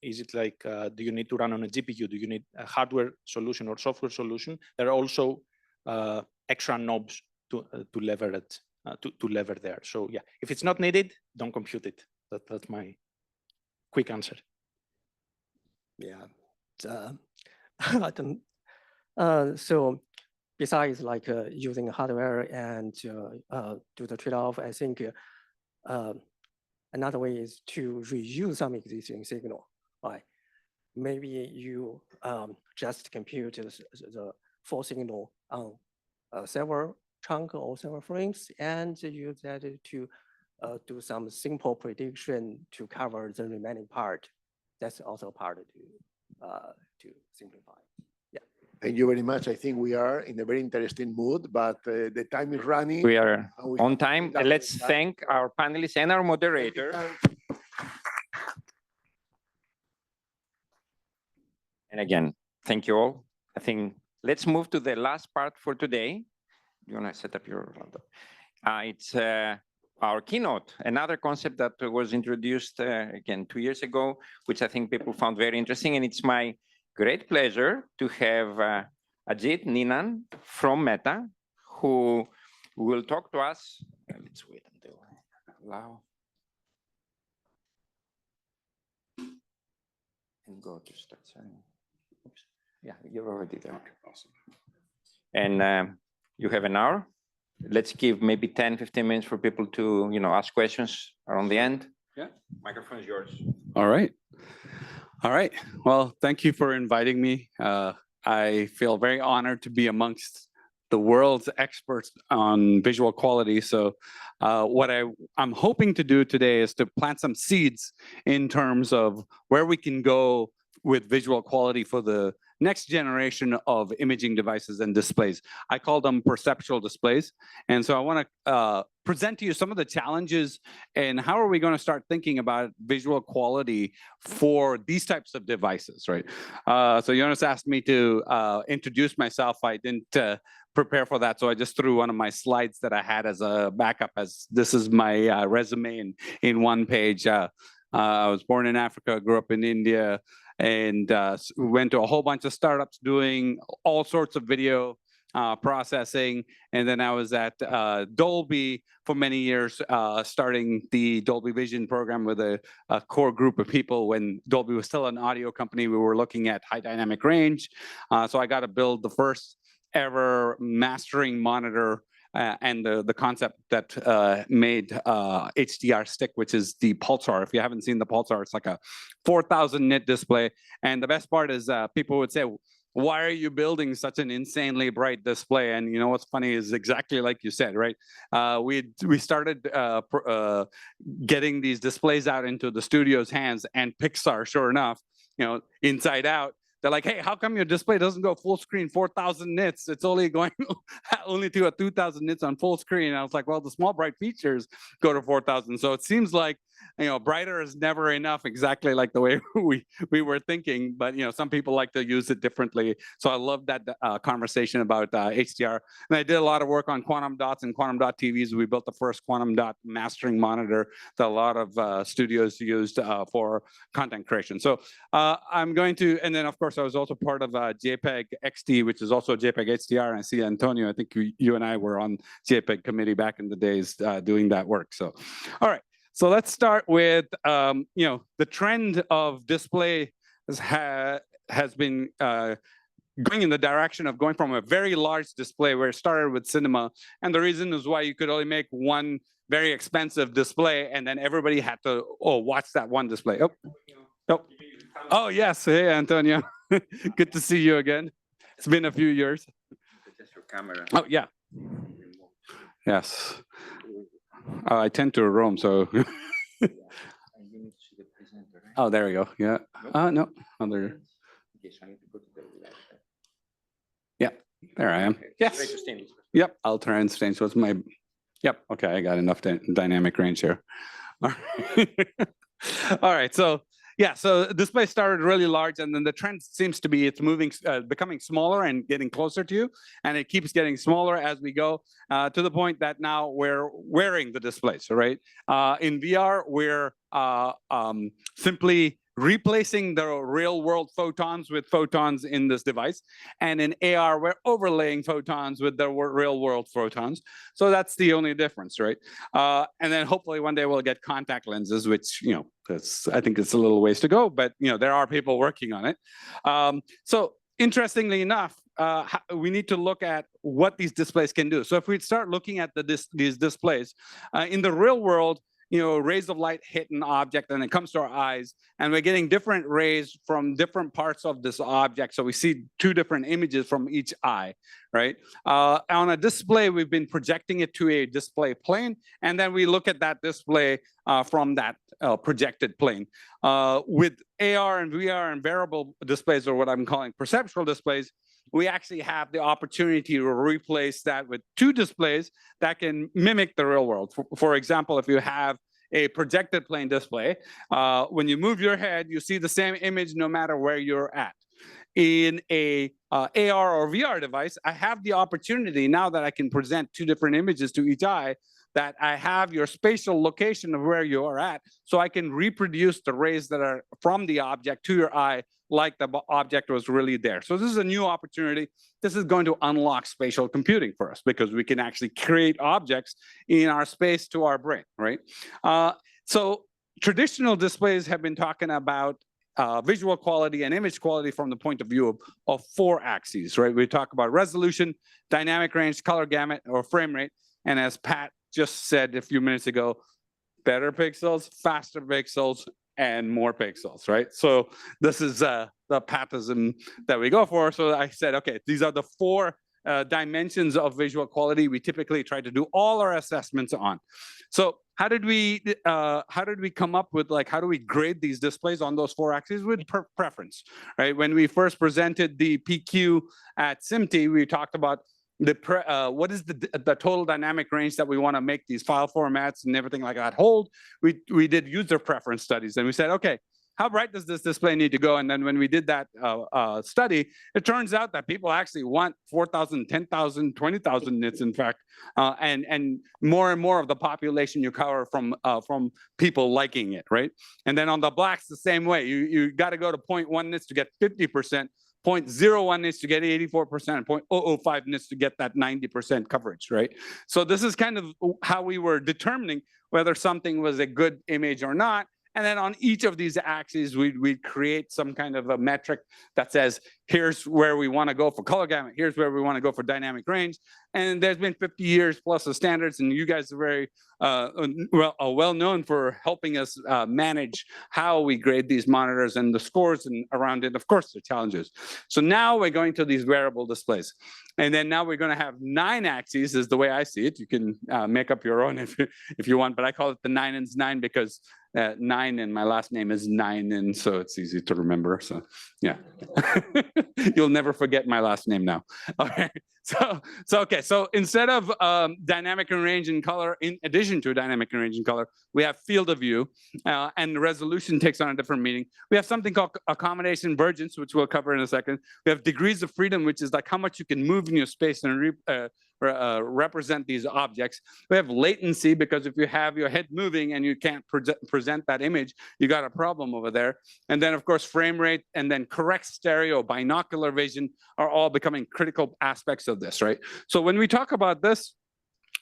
is it like, do you need to run on a GPU? Do you need a hardware solution or software solution? There are also extra knobs to leverage, to lever there. So yeah, if it's not needed, don't compute it. That's my quick answer. Yeah. I don't, so besides like using hardware and do the trade-off, I think another way is to reuse some existing signal. Right? Maybe you just compute the full signal on several chunk or several frames and use that to do some simple prediction to cover the remaining part. That's also part to simplify. Yeah. Thank you very much. I think we are in a very interesting mood, but the time is running. We are and we on have to time. wrap Let's it up. thank our panelists and our moderator. And again, thank you all. I think let's move to the last part for today. You want to set up your laptop? It's our keynote, another concept that was introduced again 2 years ago, which I think people found very interesting. And it's my great pleasure to have Ajit Ninan from Meta, who will talk to us. Let's wait until allow. And go to start sharing. Oops. Yeah, you're already there. Awesome. And you have an hour. Let's give maybe 10, 15 minutes for people to, ask questions around the end. Yeah. Microphone is yours. All right. All right. Well, thank you for inviting me. I feel very honored to be amongst the world's experts on visual quality. So what I'm hoping to do today is to plant some seeds in terms of where we can go with visual quality for the next generation of imaging devices and displays. I call them perceptual displays. And so I want to present to you some of the challenges and how are we going to start thinking about visual quality for these types of devices, right? So Jonas asked me to introduce myself. I didn't prepare for that. So I just threw one of my slides that I had as a backup, as this is my resume in one page. I was born in Africa, grew up in India, and went to a whole bunch of startups doing all sorts of video processing. And then I was at Dolby for many years, starting the Dolby Vision program with a core group of people. When Dolby was still an audio company, we were looking at high dynamic range. So I got to build the first ever mastering monitor and the concept that made HDR stick, which is the Pulsar. If you haven't seen the Pulsar, it's like a 4,000 nit display. And the best part is people would say, why are you building such an insanely bright display? And what's funny is exactly like you said, right? We started getting these displays out into the studio's hands, and Pixar, sure enough, Inside Out, they're like, hey, how come your display doesn't go full screen 4,000 nits? It's only going only to a 2,000 nits on full screen. And I was like, well, the small bright features go to 4,000. So it seems like, brighter is never enough, exactly like the way we were thinking. But some people like to use it differently. So I love that conversation about HDR. And I did a lot of work on quantum dots and quantum dot TVs. We built the first quantum dot mastering monitor that a lot of studios used for content creation. So I'm going to, and then of course I was also part of JPEG XD, which is also JPEG HDR. And I see Antonio, I think you and I were on JPEG committee back in the days doing that work. So, all right. So let's start with, the trend of display has been going in the direction of going from a very large display where it started with cinema. And the reason is why you could only make one very expensive display and then everybody had to watch that one display. Oh yes, hey Antonio, good to see you again. It's been a few years. Just your camera. Oh yeah. Yes. I tend to roam, so. Oh, there we go. Yeah. No. Other. Yeah. There I am. Yes. Yep. I'll try and stain. So it's my. Yep. Okay. I got enough dynamic range here. All right. All right. So. Yeah, so display started really large, and then the trend seems to be it's moving, becoming smaller and getting closer to you, and it keeps getting smaller as we go to the point that now we're wearing the displays, right? In VR, we're simply replacing the real world photons with photons in this device. And in AR, we're overlaying photons with the real world photons. So that's the only difference, right? And then hopefully one day we'll get contact lenses, which, I think it's a little ways to go, but there are people working on it. So interestingly enough, we need to look at what these displays can do. So if we start looking at these displays in the real world, rays of light hit an object and it comes to our eyes, and we're getting different rays from different parts of this object. So we see two different images from each eye, right? On a display, we've been projecting it to a display plane, and then we look at that display from that projected plane. With AR and VR and variable displays, or what I'm calling perceptual displays, we actually have the opportunity to replace that with two displays that can mimic the real world. For example, if you have a projected plane display, when you move your head, you see the same image no matter where you're at. In a AR or VR device, I have the opportunity now that I can present two different images to each eye, that I have your spatial location of where you are at, so I can reproduce the rays that are from the object to your eye like the object was really there. So this is a new opportunity. This is going to unlock spatial computing for us because we can actually create objects in our space to our brain, right? So traditional displays have been talking about visual quality and image quality from the point of view of 4 axes, right? We talk about resolution, dynamic range, color gamut, or frame rate. And as Pat just said a few minutes ago, better pixels, faster pixels, and more pixels, right? So this is the pathism that we go for. So I said, okay, these are the 4 dimensions of visual quality we typically try to do all our assessments on. So how did we come up with, like, how do we grade these displays on those 4 axes? With preference, right? When we first presented the PQ at SIMT, we talked about what is the total dynamic range that we want to make these file formats and everything like that hold. We did user preference studies, and we said, okay, how bright does this display need to go? And then when we did that study, it turns out that people actually want 4,000, 10,000, 20,000 nits, in fact, and more of the population you cover from people liking it, right? And then on the blacks, the same way. You got to go to 0.1 nits to get 50%. 0.01 nits to get 84%, and 0.005 nits to get that 90% coverage, right? So this is kind of how we were determining whether something was a good image or not. And then on each of these axes, we create some kind of a metric that says, here's where we want to go for color gamut, here's where we want to go for dynamic range. And there's been 50 years plus of standards, and you guys are very well known for helping us manage how we grade these monitors and the scores and around it, of course, the challenges. So now we're going to these wearable displays. And then now we're going to have 9 axes is the way I see it. You can make up your own if you want, but I call it the 9 because 9 and my last name is 9, and so it's easy to remember. So yeah, you'll never forget my last name now. Okay, so okay, so instead of dynamic and range and color, in addition to dynamic and range and color, we have field of view, and the resolution takes on a different meaning. We have something called accommodation vergence, which we'll cover in a second. We have degrees of freedom, which is like how much you can move in your space and represent these objects. We have latency, because if you have your head moving and you can't present that image, you got a problem over there. And then of course, frame rate and then correct stereo, binocular vision are all becoming critical aspects of this, right? So when we talk about this,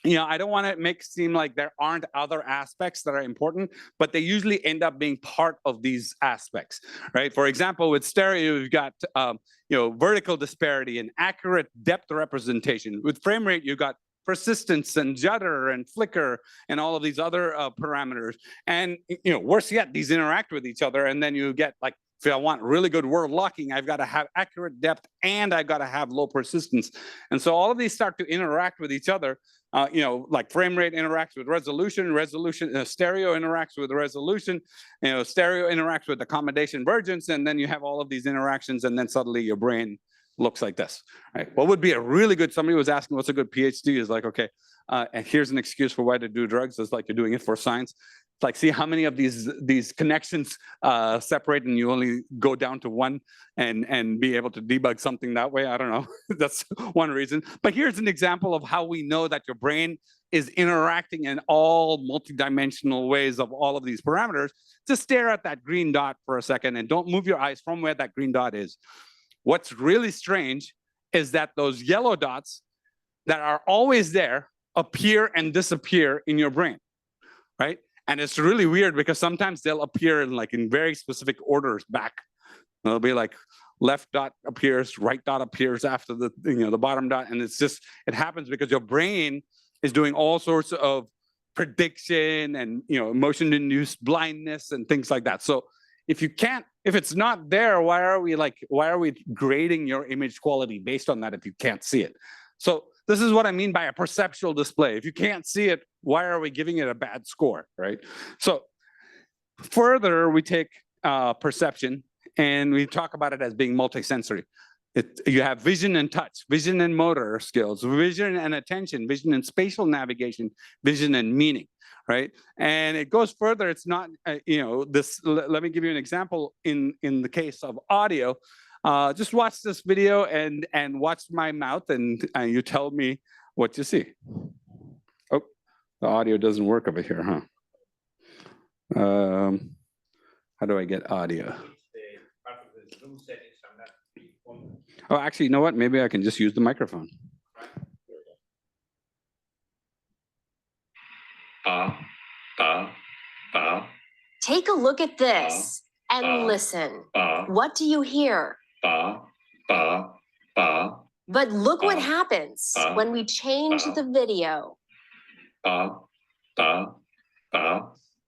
you know, I don't want to make it seem like there aren't other aspects that are important, but they usually end up being part of these aspects, right? For example, with stereo, you've got you know, vertical disparity and accurate depth representation. With frame rate, you got persistence and judder and flicker and all of these other parameters. And you know, worse yet, these interact with each other, and then you get like, if I want really good world locking, I've got to have accurate depth and I've got to have low persistence. And so all of these start to interact with each other. You know, like frame rate interacts with resolution, stereo interacts with resolution, you know, stereo interacts with accommodation vergence, and then you have all of these interactions, and then suddenly your brain looks like this, right? What would be a really good, somebody was asking what's a good PhD, is like, okay, and here's an excuse for why to do drugs, it's like you're doing it for science. It's like, see how many of these connections separate, and you only go down to one and be able to debug something that way. I don't know. That's one reason. But here's an example of how we know that your brain is interacting in all multidimensional ways of all of these parameters. Just stare at that green dot for a second and don't move your eyes from where that green dot is. What's really strange is that those yellow dots that are always there appear and disappear in your brain, right? And it's really weird because sometimes they'll appear in very specific orders back. It'll be like left dot appears, right dot appears after the the bottom dot, and it's just, it happens because your brain is doing all sorts of prediction and emotion-induced blindness and things like that. So if it's not there, why are we grading your image quality based on that if you can't see it? So this is what I mean by a perceptual display. If you can't see it, why are we giving it a bad score, right? So further, we take perception and we talk about it as being multisensory. You have vision and touch, vision and motor skills, vision and attention, vision and spatial navigation, vision and meaning, right? And it goes further. It's not, this. Let me give you an example in the case of audio. Just watch this video and watch my mouth, and you tell me what you see. Oh, the audio doesn't work over here, huh? How do I get audio? Oh, actually, you know what? Maybe I can just use the microphone. Take a look at this and listen. What do you hear? But look what happens when we change the video.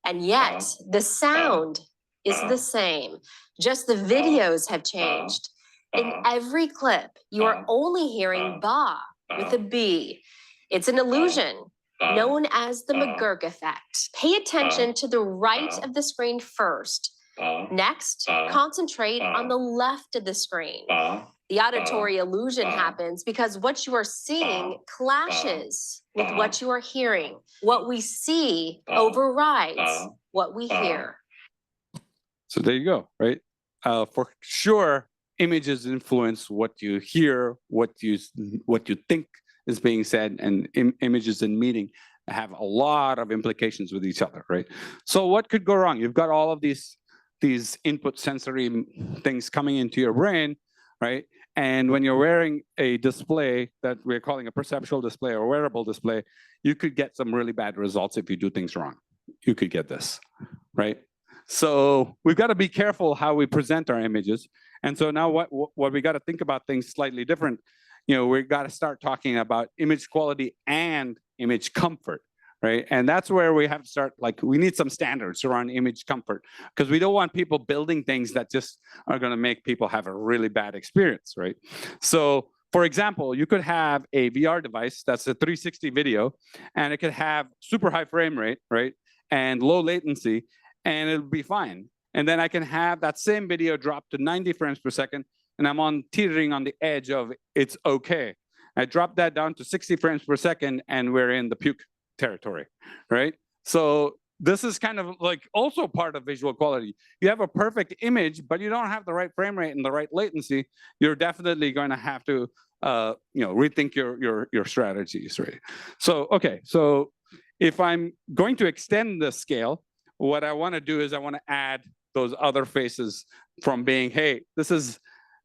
And yet, the sound is the same. Just the videos have changed. In every clip, you are only hearing ba with a B. It's an illusion known as the McGurk effect. Pay attention to the right of the screen first. Next, concentrate on the left of the screen. The auditory illusion happens because what you are seeing clashes with what you are hearing. What we see overrides what we hear. So there you go, right? For sure, images influence what you hear, what you think is being said, and images and meaning have a lot of implications with each other, right? So what could go wrong? You've got all of these input sensory things coming into your brain, right? And when you're wearing a display that we're calling a perceptual display or wearable display, you could get some really bad results if you do things wrong. You could get this, right? So we've got to be careful how we present our images. And so now what we got to think about things slightly different. We got to start talking about image quality and image comfort, right? And that's where we have to start, like, we need some standards around image comfort, because we don't want people building things that just are going to make people have a really bad experience, right? So for example, you could have a VR device that's a 360 video, and it could have super high frame rate, right? And low latency, and it'll be fine. And then I can have that same video drop to 90 frames per second, and I'm teetering on the edge of it's okay. I drop that down to 60 frames per second, and we're in the puke territory, right? So this is kind of like also part of visual quality. You have a perfect image, but you don't have the right frame rate and the right latency. You're definitely going to have to, rethink your strategies, right? So, okay, so if I'm going to extend the scale, what I want to do is I want to add those other faces from being, hey, this is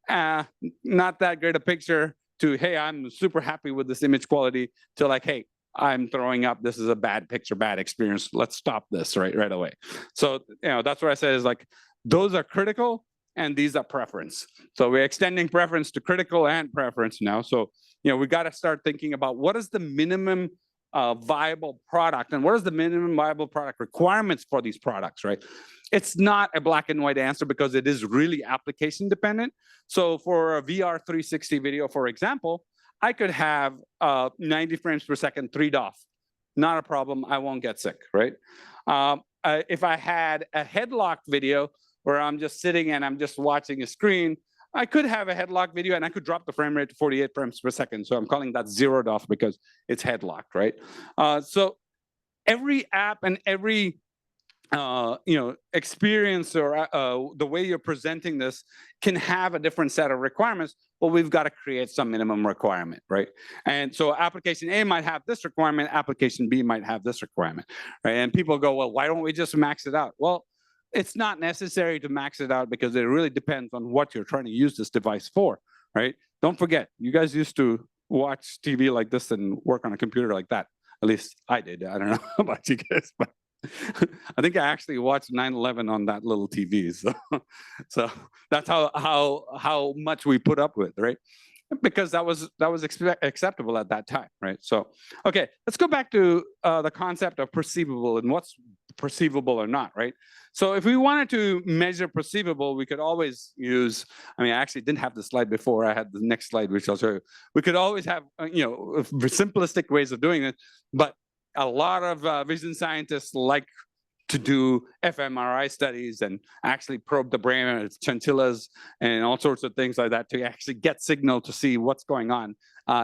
not that great a picture, to, hey, I'm super happy with this image quality, to like, hey, I'm throwing up, this is a bad picture, bad experience, let's stop this right away. So, that's what I said is like, those are critical and these are preference. So we're extending preference to critical and preference now. So, we got to start thinking about what is the minimum viable product, and what is the minimum viable product requirements for these products, right? It's not a black and white answer because it is really application dependent. So for a VR 360 video, for example, I could have 90 frames per second, 3 DOF. Not a problem, I won't get sick, right? If I had a headlocked video where I'm just sitting and I'm just watching a screen, I could have a headlock video and I could drop the frame rate to 48 frames per second. So I'm calling that 0 DOF because it's headlocked, right? So every app and every experience or the way you're presenting this can have a different set of requirements, but we've got to create some minimum requirement, right? And so application A might have this requirement, application B might have this requirement, right? And people go, well, why don't we just max it out? Well, it's not necessary to max it out because it really depends on what you're trying to use this device for, right? Don't forget, you guys used to watch TV like this and work on a computer like that. At least I did. I don't know about you guys, but I think I actually watched 9/11 on that little TV. So that's how much we put up with, right? Because that was acceptable at that time, right? So, okay, let's go back to the concept of perceivable and what's perceivable or not, right? So if we wanted to measure perceivable, we could always use, I actually didn't have the slide before, I had the next slide, which I'll show you. We could always have, simplistic ways of doing it, but a lot of vision scientists like to do fMRI studies and actually probe the brain and its chinchillas and all sorts of things like that to actually get signal to see what's going on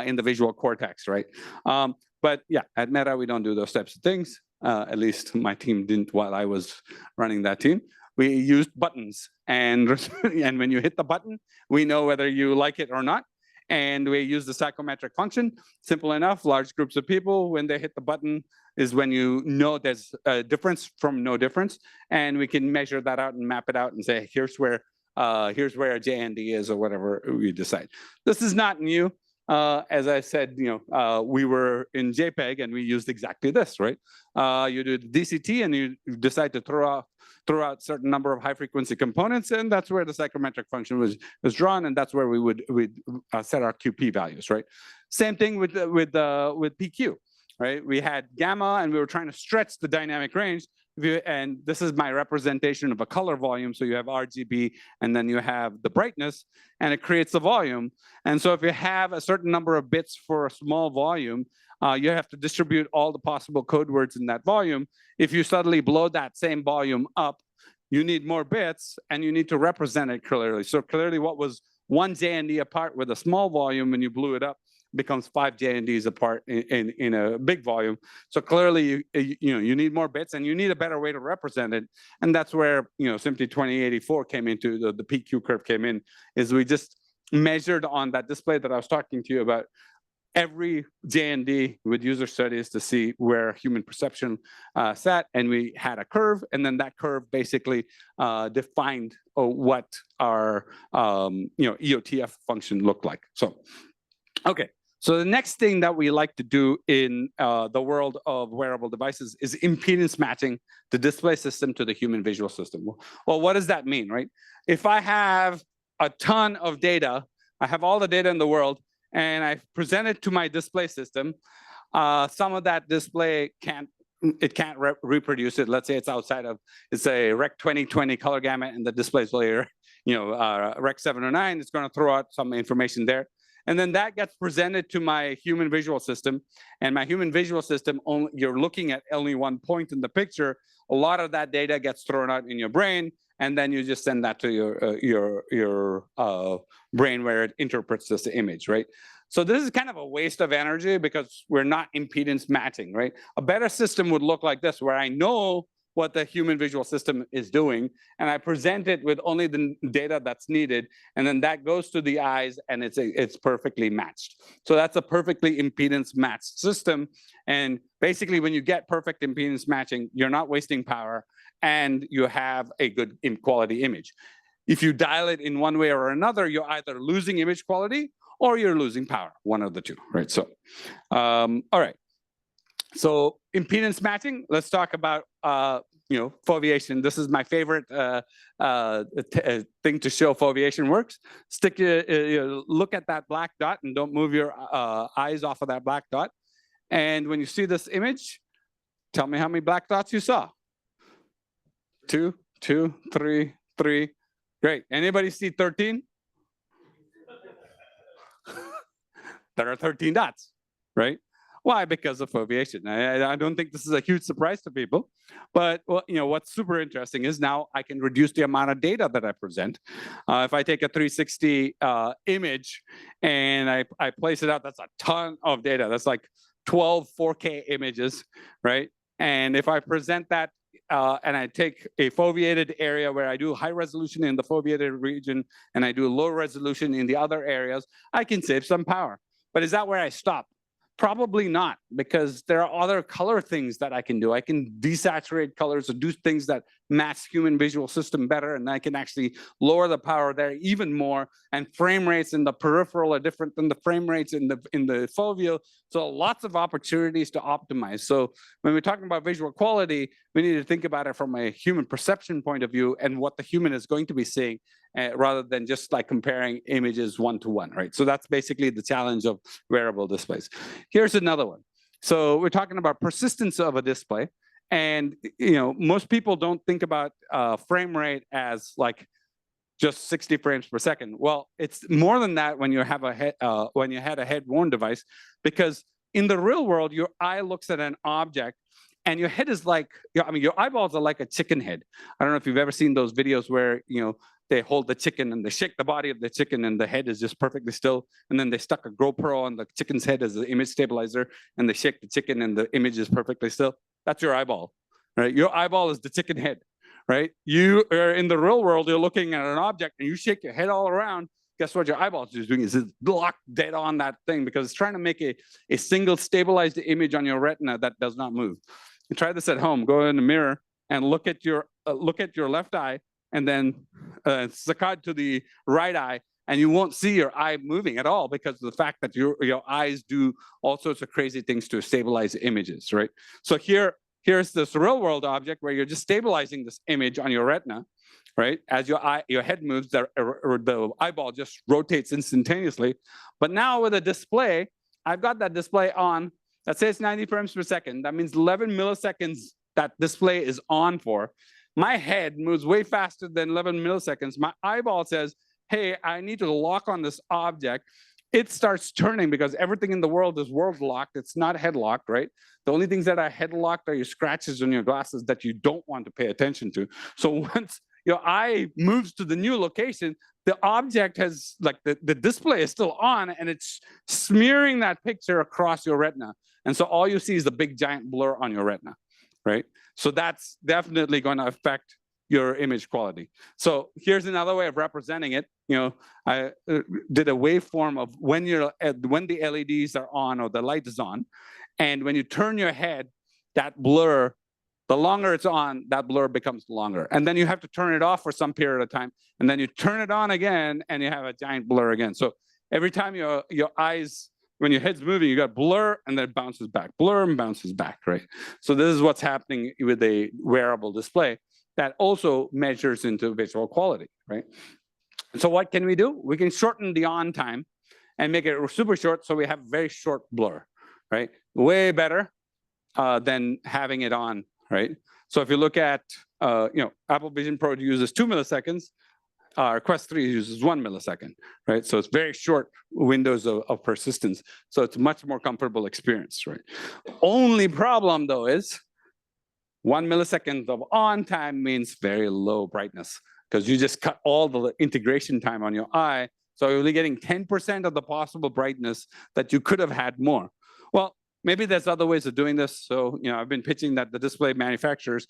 in the visual cortex, right? But yeah, at Meta, we don't do those types of things. At least my team didn't while I was running that team. We used buttons, and when you hit the button, we know whether you like it or not. And we use the psychometric function. Simple enough, large groups of people, when they hit the button is when you know there's a difference from no difference. And we can measure that out and map it out and say, here's where a JND is or whatever we decide. This is not new. As I said, we were in JPEG and we used exactly this, right? You do DCT and you decide to throw out certain number of high frequency components, and that's where the psychometric function was drawn, and that's where we'd set our QP values, right? Same thing with PQ, right? We had gamma and we were trying to stretch the dynamic range. And this is my representation of a color volume. So you have RGB and then you have the brightness and it creates the volume. And so if you have a certain number of bits for a small volume, you have to distribute all the possible code words in that volume. If you suddenly blow that same volume up, you need more bits and you need to represent it clearly. So clearly what was 1 JND apart with a small volume when you blew it up becomes 5 JNDs apart in a big volume. So clearly, you need more bits and you need a better way to represent it. And that's where, SMPTE 2084 came into, the PQ curve came in, is we just measured on that display that I was talking to you about every JND with user studies to see where human perception sat. And we had a curve, and then that curve basically defined what our EOTF function looked like. So, okay. So the next thing that we like to do in the world of wearable devices is impedance matching the display system to the human visual system. Well, what does that mean, right? If I have a ton of data. I have all the data in the world, and I present it to my display system. Some of that display can't reproduce it. Let's say it's outside of, it's a Rec 2020 color gamut, and the display is layer, Rec 709. It's going to throw out some information there. And then that gets presented to my human visual system. And my human visual system, you're looking at only one point in the picture. A lot of that data gets thrown out in your brain, and then you just send that to your brain where it interprets this image, right? So this is kind of a waste of energy because we're not impedance matching, right? A better system would look like this, where I know what the human visual system is doing, and I present it with only the data that's needed, and then that goes to the eyes, and it's perfectly matched. So that's a perfectly impedance matched system, and basically when you get perfect impedance matching, you're not wasting power, and you have a good quality image. If you dial it in one way or another, you're either losing image quality or you're losing power, one of the two, right? So, all right. So impedance matching, let's talk about foveation. This is my favorite thing to show foveation works. Look at that black dot and don't move your eyes off of that black dot. And when you see this image, tell me how many black dots you saw. 2, 2, 3, 3. Great. Anybody see 13? There are 13 dots, right? Why? Because of foveation. I don't think this is a huge surprise to people, but what's super interesting is now I can reduce the amount of data that I present. If I take a 360 image and I place it out, that's a ton of data. That's like 12 4K images, right? And if I present that and I take a foveated area where I do high resolution in the foveated region and I do low resolution in the other areas, I can save some power. But is that where I stop? Probably not, because there are other color things that I can do. I can desaturate colors or do things that match human visual system better, and I can actually lower the power there even more. And frame rates in the peripheral are different than the frame rates in the foveal. So lots of opportunities to optimize. So when we're talking about visual quality, we need to think about it from a human perception point of view and what the human is going to be seeing, rather than just like comparing images one-to-one, right? So that's basically the challenge of wearable displays. Here's another one. So we're talking about persistence of a display. And most people don't think about frame rate as like just 60 frames per second. Well, it's more than that when you have a head-worn device, because in the real world, your eye looks at an object and your head is like, your eyeballs are like a chicken head. I don't know if you've ever seen those videos where, they hold the chicken and they shake the body of the chicken and the head is just perfectly still. And then they stuck a GoPro on the chicken's head as the image stabilizer and they shake the chicken and the image is perfectly still. That's your eyeball, right? Your eyeball is the chicken head, right? You are in the real world, you're looking at an object and you shake your head all around. Guess what your eyeball is doing? Is it's locked dead on that thing because it's trying to make a single stabilized image on your retina that does not move. You try this at home, go in the mirror and look at your left eye and then saccade to the right eye, and you won't see your eye moving at all because of the fact that your eyes do all sorts of crazy things to stabilize images, right? So here's this real world object where you're just stabilizing this image on your retina, right? As your head moves, the eyeball just rotates instantaneously. But now with a display, I've got that display on, let's say it's 90 frames per second. That means 11 milliseconds that display is on for. My head moves way faster than 11 milliseconds. My eyeball says, hey, I need to lock on this object. It starts turning because everything in the world is world locked. It's not head locked, right? The only things that are head locked are your scratches on your glasses that you don't want to pay attention to. So once your eye moves to the new location, the object has, like the display is still on and it's smearing that picture across your retina. And so all you see is the big giant blur on your retina, right? So that's definitely going to affect your image quality. So here's another way of representing it. I did a waveform of when the LEDs are on or the light is on, and when you turn your head, that blur, the longer it's on, that blur becomes longer. And then you have to turn it off for some period of time, and then you turn it on again, and you have a giant blur again. So every time your eyes, when your head's moving, you got blur and then it bounces back, blur and bounces back, right? So this is what's happening with a wearable display that also measures into visual quality, right? So what can we do? We can shorten the on time and make it super short so we have very short blur, right? Way better than having it on, right? So if you look at, Apple Vision Pro uses 2 milliseconds, our Quest 3 uses 1 millisecond, right? So it's very short windows of persistence. So it's much more comfortable experience, right? Only problem though is 1 millisecond of on time means very low brightness because you just cut all the integration time on your eye. So you're only getting 10% of the possible brightness that you could have had more. Well, maybe there's other ways of doing this. So, I've been pitching that the display manufacturers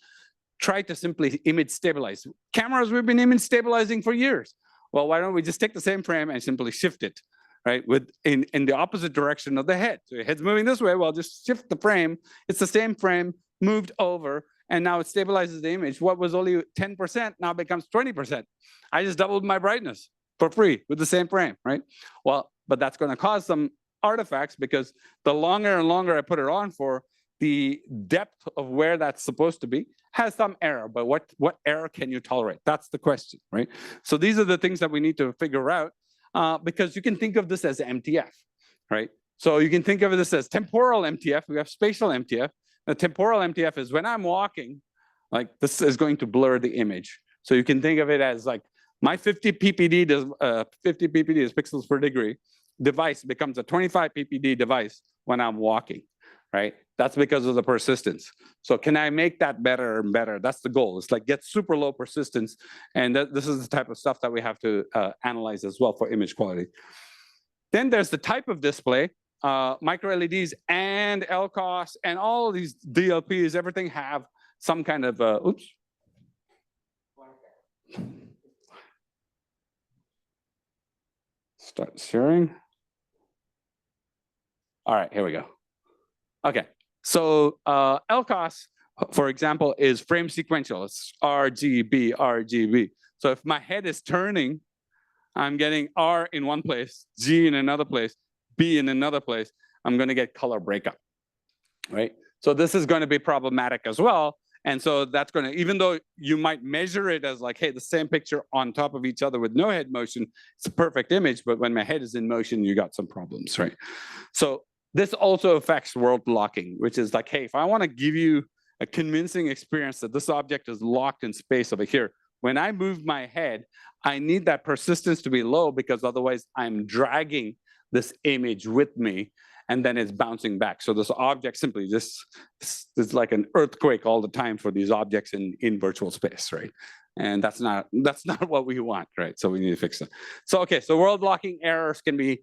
try to simply image stabilize. Cameras, we've been image stabilizing for years. Well, why don't we just take the same frame and simply shift it, right? In the opposite direction of the head. So your head's moving this way, well, just shift the frame. It's the same frame moved over, and now it stabilizes the image. What was only 10% now becomes 20%. I just doubled my brightness for free with the same frame, right? Well, but that's going to cause some artifacts because the longer and longer I put it on for, the depth of where that's supposed to be has some error, but what error can you tolerate? That's the question, right? So these are the things that we need to figure out because you can think of this as MTF, right? So you can think of this as temporal MTF, we have spatial MTF. The temporal MTF is when I'm walking, like this is going to blur the image. So you can think of it as like my 50 ppd is pixels per degree device becomes a 25 ppd device when I'm walking, right? That's because of the persistence. So can I make that better and better? That's the goal. It's like get super low persistence. And this is the type of stuff that we have to analyze as well for image quality. Then there's the type of display. Micro LEDs and LCOS and all of these DLPs, everything have some kind of, oops. Start sharing. All right, here we go. Okay, so LCOS, for example, is frame sequential. It's RGB, RGB. So if my head is turning, I'm getting R in one place, G in another place, B in another place. I'm going to get color breakup, right? So this is going to be problematic as well. And so that's going to, even though you might measure it as like, hey, the same picture on top of each other with no head motion, it's a perfect image. But when my head is in motion, you got some problems, right? So this also affects world locking, which is like, hey, if I want to give you a convincing experience that this object is locked in space over here, when I move my head, I need that persistence to be low because otherwise I'm dragging this image with me and then it's bouncing back. So this object simply just is like an earthquake all the time for these objects in virtual space, right? And that's not what we want, right? So we need to fix that. So okay, so world locking errors can be,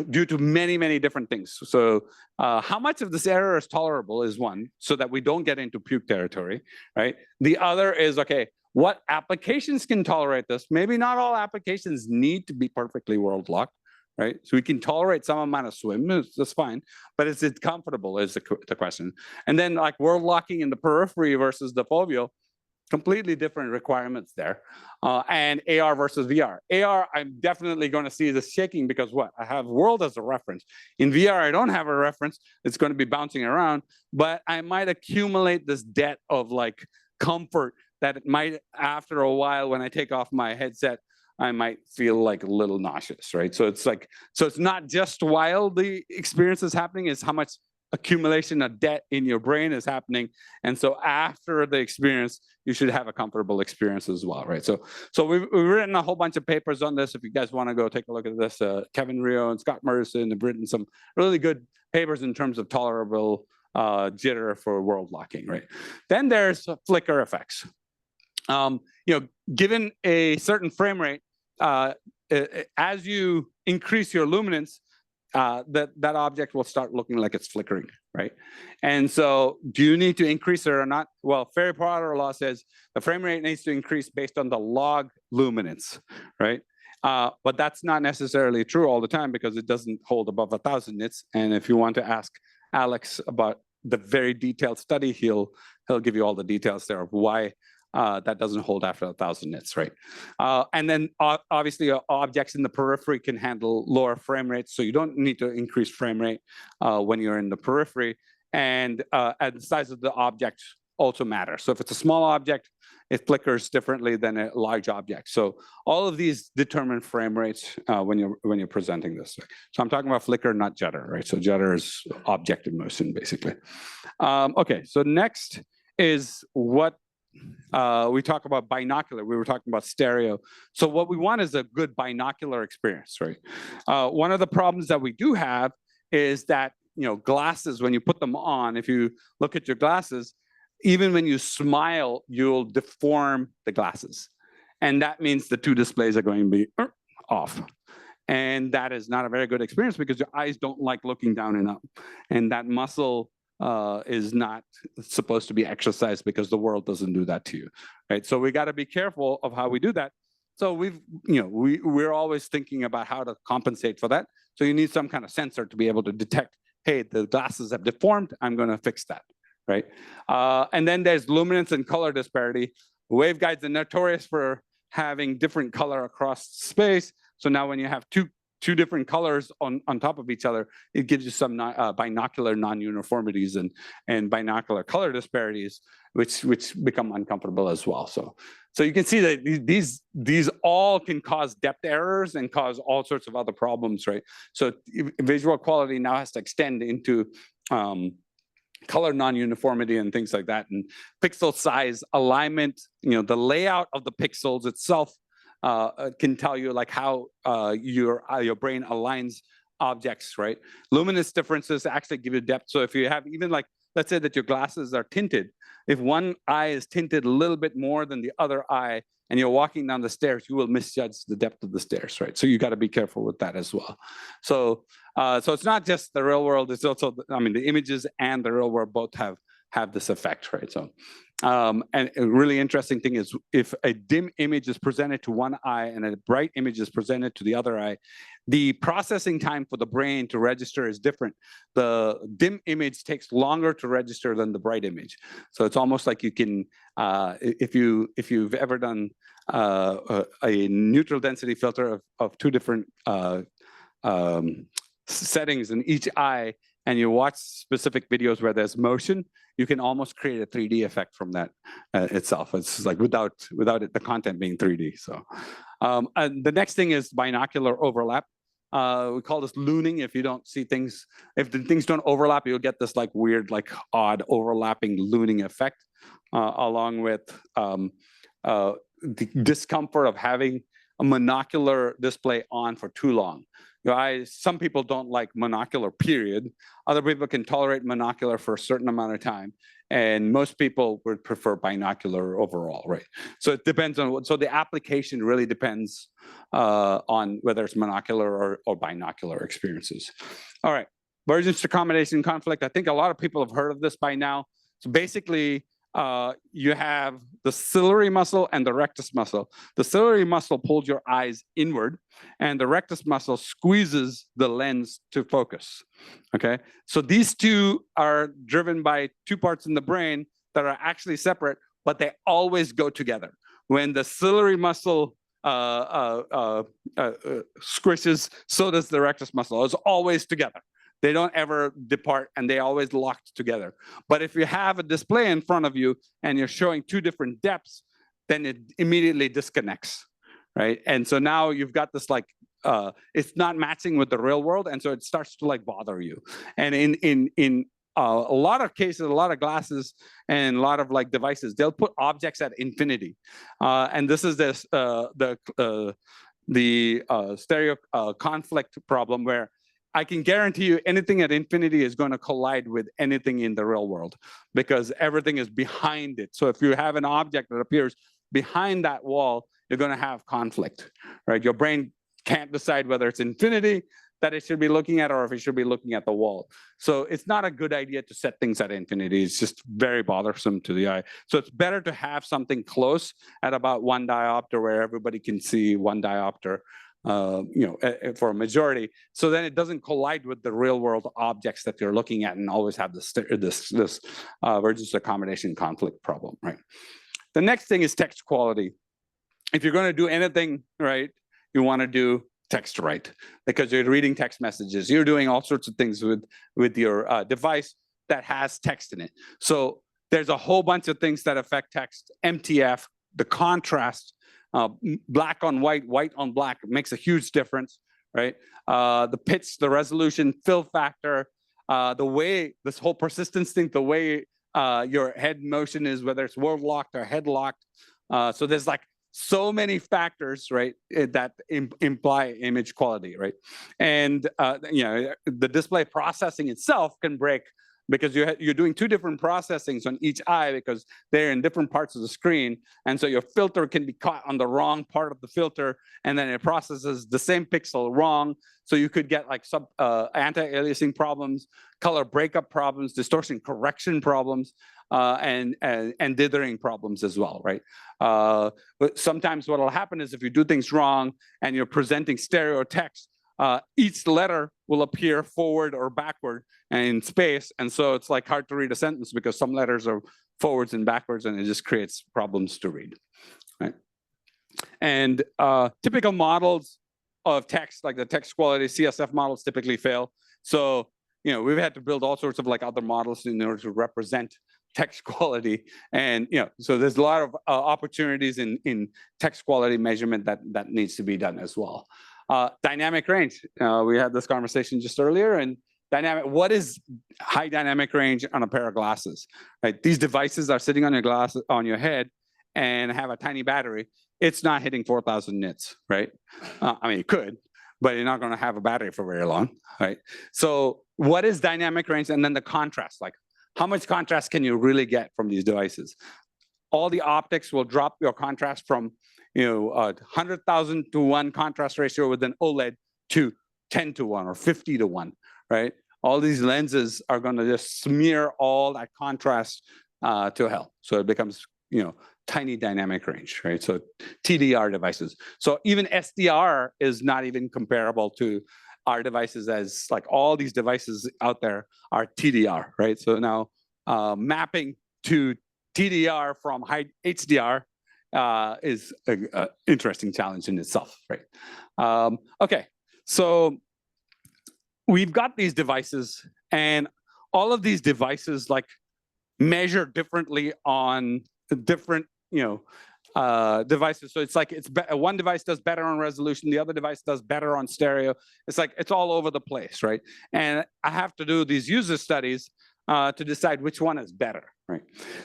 due to many, many different things. So how much of this error is tolerable is one, so that we don't get into puke territory, right? The other is, okay, what applications can tolerate this? Maybe not all applications need to be perfectly world locked, right? So we can tolerate some amount of swim, that's fine, but is it comfortable is the question. And then like world locking in the periphery versus the foveal, completely different requirements there. And AR versus VR. AR, I'm definitely going to see this shaking because what? I have world as a reference. In VR, I don't have a reference. It's going to be bouncing around, but I might accumulate this debt of like comfort that it might, after a while, when I take off my headset, I might feel like a little nauseous, right? So it's like, so it's not just while the experience is happening, it's how much accumulation of debt in your brain is happening. And so after the experience, you should have a comfortable experience as well, right? So we've written a whole bunch of papers on this. If you guys want to go take a look at this, Kevin Rio and Scott Merson have written some really good papers in terms of tolerable jitter for world locking, right? Then there's flicker effects. Given a certain frame rate, as you increase your luminance, that object will start looking like it's flickering, right? And so do you need to increase it or not? Well, Ferry-Potter law says the frame rate needs to increase based on the log luminance, right? But that's not necessarily true all the time because it doesn't hold above 1,000 nits. And if you want to ask Alex about the very detailed study, he'll give you all the details there of why that doesn't hold after 1,000 nits, right? And then obviously objects in the periphery can handle lower frame rates, so you don't need to increase frame rate when you're in the periphery. And the size of the object also matters. So if it's a small object, it flickers differently than a large object. So all of these determine frame rates when you're presenting this. So I'm talking about flicker, not judder, right? So judder is objective motion, basically. Okay, so next is what we talk about binocular. We were talking about stereo. So what we want is a good binocular experience, right? One of the problems that we do have is that, glasses, when you put them on, if you look at your glasses, even when you smile, you'll deform the glasses. And that means the two displays are going to be off. And that is not a very good experience because your eyes don't like looking down and up. And that muscle is not supposed to be exercised because the world doesn't do that to you, right? So we got to be careful of how we do that. So we're always thinking about how to compensate for that. So you need some kind of sensor to be able to detect, hey, the glasses have deformed, I'm going to fix that, right? And then there's luminance and color disparity. Waveguides are notorious for having different color across space. So now when you have two different colors on top of each other, it gives you some binocular non-uniformities and binocular color disparities, which become uncomfortable as well. So you can see that these all can cause depth errors and cause all sorts of other problems, right? So visual quality now has to extend into color non-uniformity and things like that, and pixel size, alignment, the layout of the pixels itself can tell you like how your brain aligns objects, right? Luminance differences actually give you depth. So if you have even like, let's say that your glasses are tinted, if one eye is tinted a little bit more than the other eye, and you're walking down the stairs, you will misjudge the depth of the stairs, right? So you got to be careful with that as well. So it's not just the real world; it's also, the images and the real world both have this effect, right? So, and a really interesting thing is if a dim image is presented to one eye and a bright image is presented to the other eye, the processing time for the brain to register is different. The dim image takes longer to register than the bright image. So it's almost like you can, if you've ever done a neutral density filter of two different settings in each eye, and you watch specific videos where there's motion, you can almost create a 3D effect from that itself. It's like without the content being 3D. So, and the next thing is binocular overlap. We call this looning. If you don't see things, if the things don't overlap, you'll get this like weird, like odd overlapping looning effect, along with the discomfort of having a monocular display on for too long. Some people don't like monocular, period. Other people can tolerate monocular for a certain amount of time. And most people would prefer binocular overall, right? So it depends on so the application really depends on whether it's monocular or binocular experiences. All right, vergence to accommodation conflict. I think a lot of people have heard of this by now. So basically, you have the ciliary muscle and the rectus muscle. The ciliary muscle pulls your eyes inward, and the rectus muscle squeezes the lens to focus. Okay, so these two are driven by two parts in the brain that are actually separate, but they always go together. When the ciliary muscle squishes, so does the rectus muscle. It's always together. They don't ever depart, and they always locked together. But if you have a display in front of you and you're showing two different depths, then it immediately disconnects, right? And so now you've got this like, it's not matching with the real world, and so it starts to like bother you. And in a lot of cases, a lot of glasses and a lot of like devices, they'll put objects at infinity. And this is the stereo conflict problem where I can guarantee you anything at infinity is going to collide with anything in the real world because everything is behind it. So if you have an object that appears behind that wall, you're going to have conflict, right? Your brain can't decide whether it's infinity that it should be looking at or if it should be looking at the wall. So it's not a good idea to set things at infinity. It's just very bothersome to the eye. So it's better to have something close at about 1 diopter where everybody can see 1 diopter. For a majority, so then it doesn't collide with the real world objects that you're looking at and always have this vergence accommodation conflict problem, right? The next thing is text quality. If you're going to do anything, right, you want to do text right because you're reading text messages. You're doing all sorts of things with your device that has text in it. So there's a whole bunch of things that affect text. MTF, the contrast, black on white, white on black makes a huge difference, right? The pitch, the resolution, fill factor, the way this whole persistence thing, the way your head motion is, whether it's world locked or head locked. So there's like so many factors, right, that imply image quality, right? And you know, the display processing itself can break because you're doing two different processings on each eye because they're in different parts of the screen. And so your filter can be caught on the wrong part of the filter, and then it processes the same pixel wrong. So you could get like anti-aliasing problems, color breakup problems, distortion correction problems, and dithering problems as well, right? But sometimes what will happen is if you do things wrong and you're presenting stereo text, each letter will appear forward or backward in space. And so it's like hard to read a sentence because some letters are forwards and backwards, and it just creates problems to read, right? And typical models of text, like the text quality, CSF models typically fail. So, you know, we've had to build all sorts of like other models in order to represent text quality. And, you know, so there's a lot of opportunities in text quality measurement that needs to be done as well. Dynamic range. We had this conversation just earlier, and what is high dynamic range on a pair of glasses? Right? These devices are sitting on your glasses, on your head, and have a tiny battery. It's not hitting 4,000 nits, right? I mean, it could, but you're not going to have a battery for very long, right? So what is dynamic range? And then the contrast, like how much contrast can you really get from these devices? All the optics will drop your contrast from 100,000 to 1 contrast ratio with an OLED to 10 to 1 or 50 to 1, right? All these lenses are going to just smear all that contrast to hell. So it becomes, tiny dynamic range, right? So TDR devices. So even SDR is not even comparable to our devices, as like all these devices out there are TDR, right? So now mapping to TDR from high HDR is an interesting challenge in itself, right? Okay, so we've got these devices, and all of these devices like measure differently on different devices. So it's like one device does better on resolution, the other device does better on stereo. It's like it's all over the place, right? And I have to do these user studies to decide which one is better, right?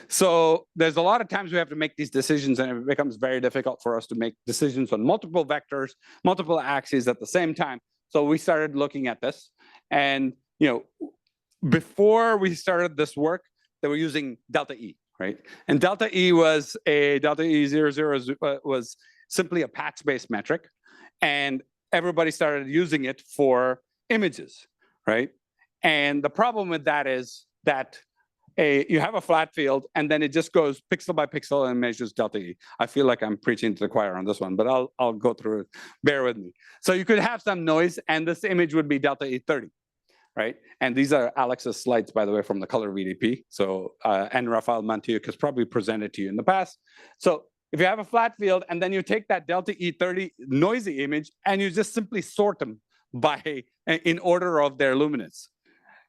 So there's a lot of times we have to make these decisions, and it becomes very difficult for us to make decisions on multiple vectors, multiple axes at the same time. So we started looking at this, and before we started this work, they were using delta E, right? And delta E was delta E00 was simply a patch-based metric, and everybody started using it for images, right? And the problem with that is that you have a flat field, and then it just goes pixel by pixel and measures delta E. I feel like I'm preaching to the choir on this one, but I'll go through it. Bear with me. So you could have some noise, and this image would be delta E30, right? And these are Alex's slides, by the way, from the color VDP. So and Rafael Mantiuk has probably presented to you in the past. So if you have a flat field, and then you take that delta E30 noisy image, and you just simply sort them in order of their luminance,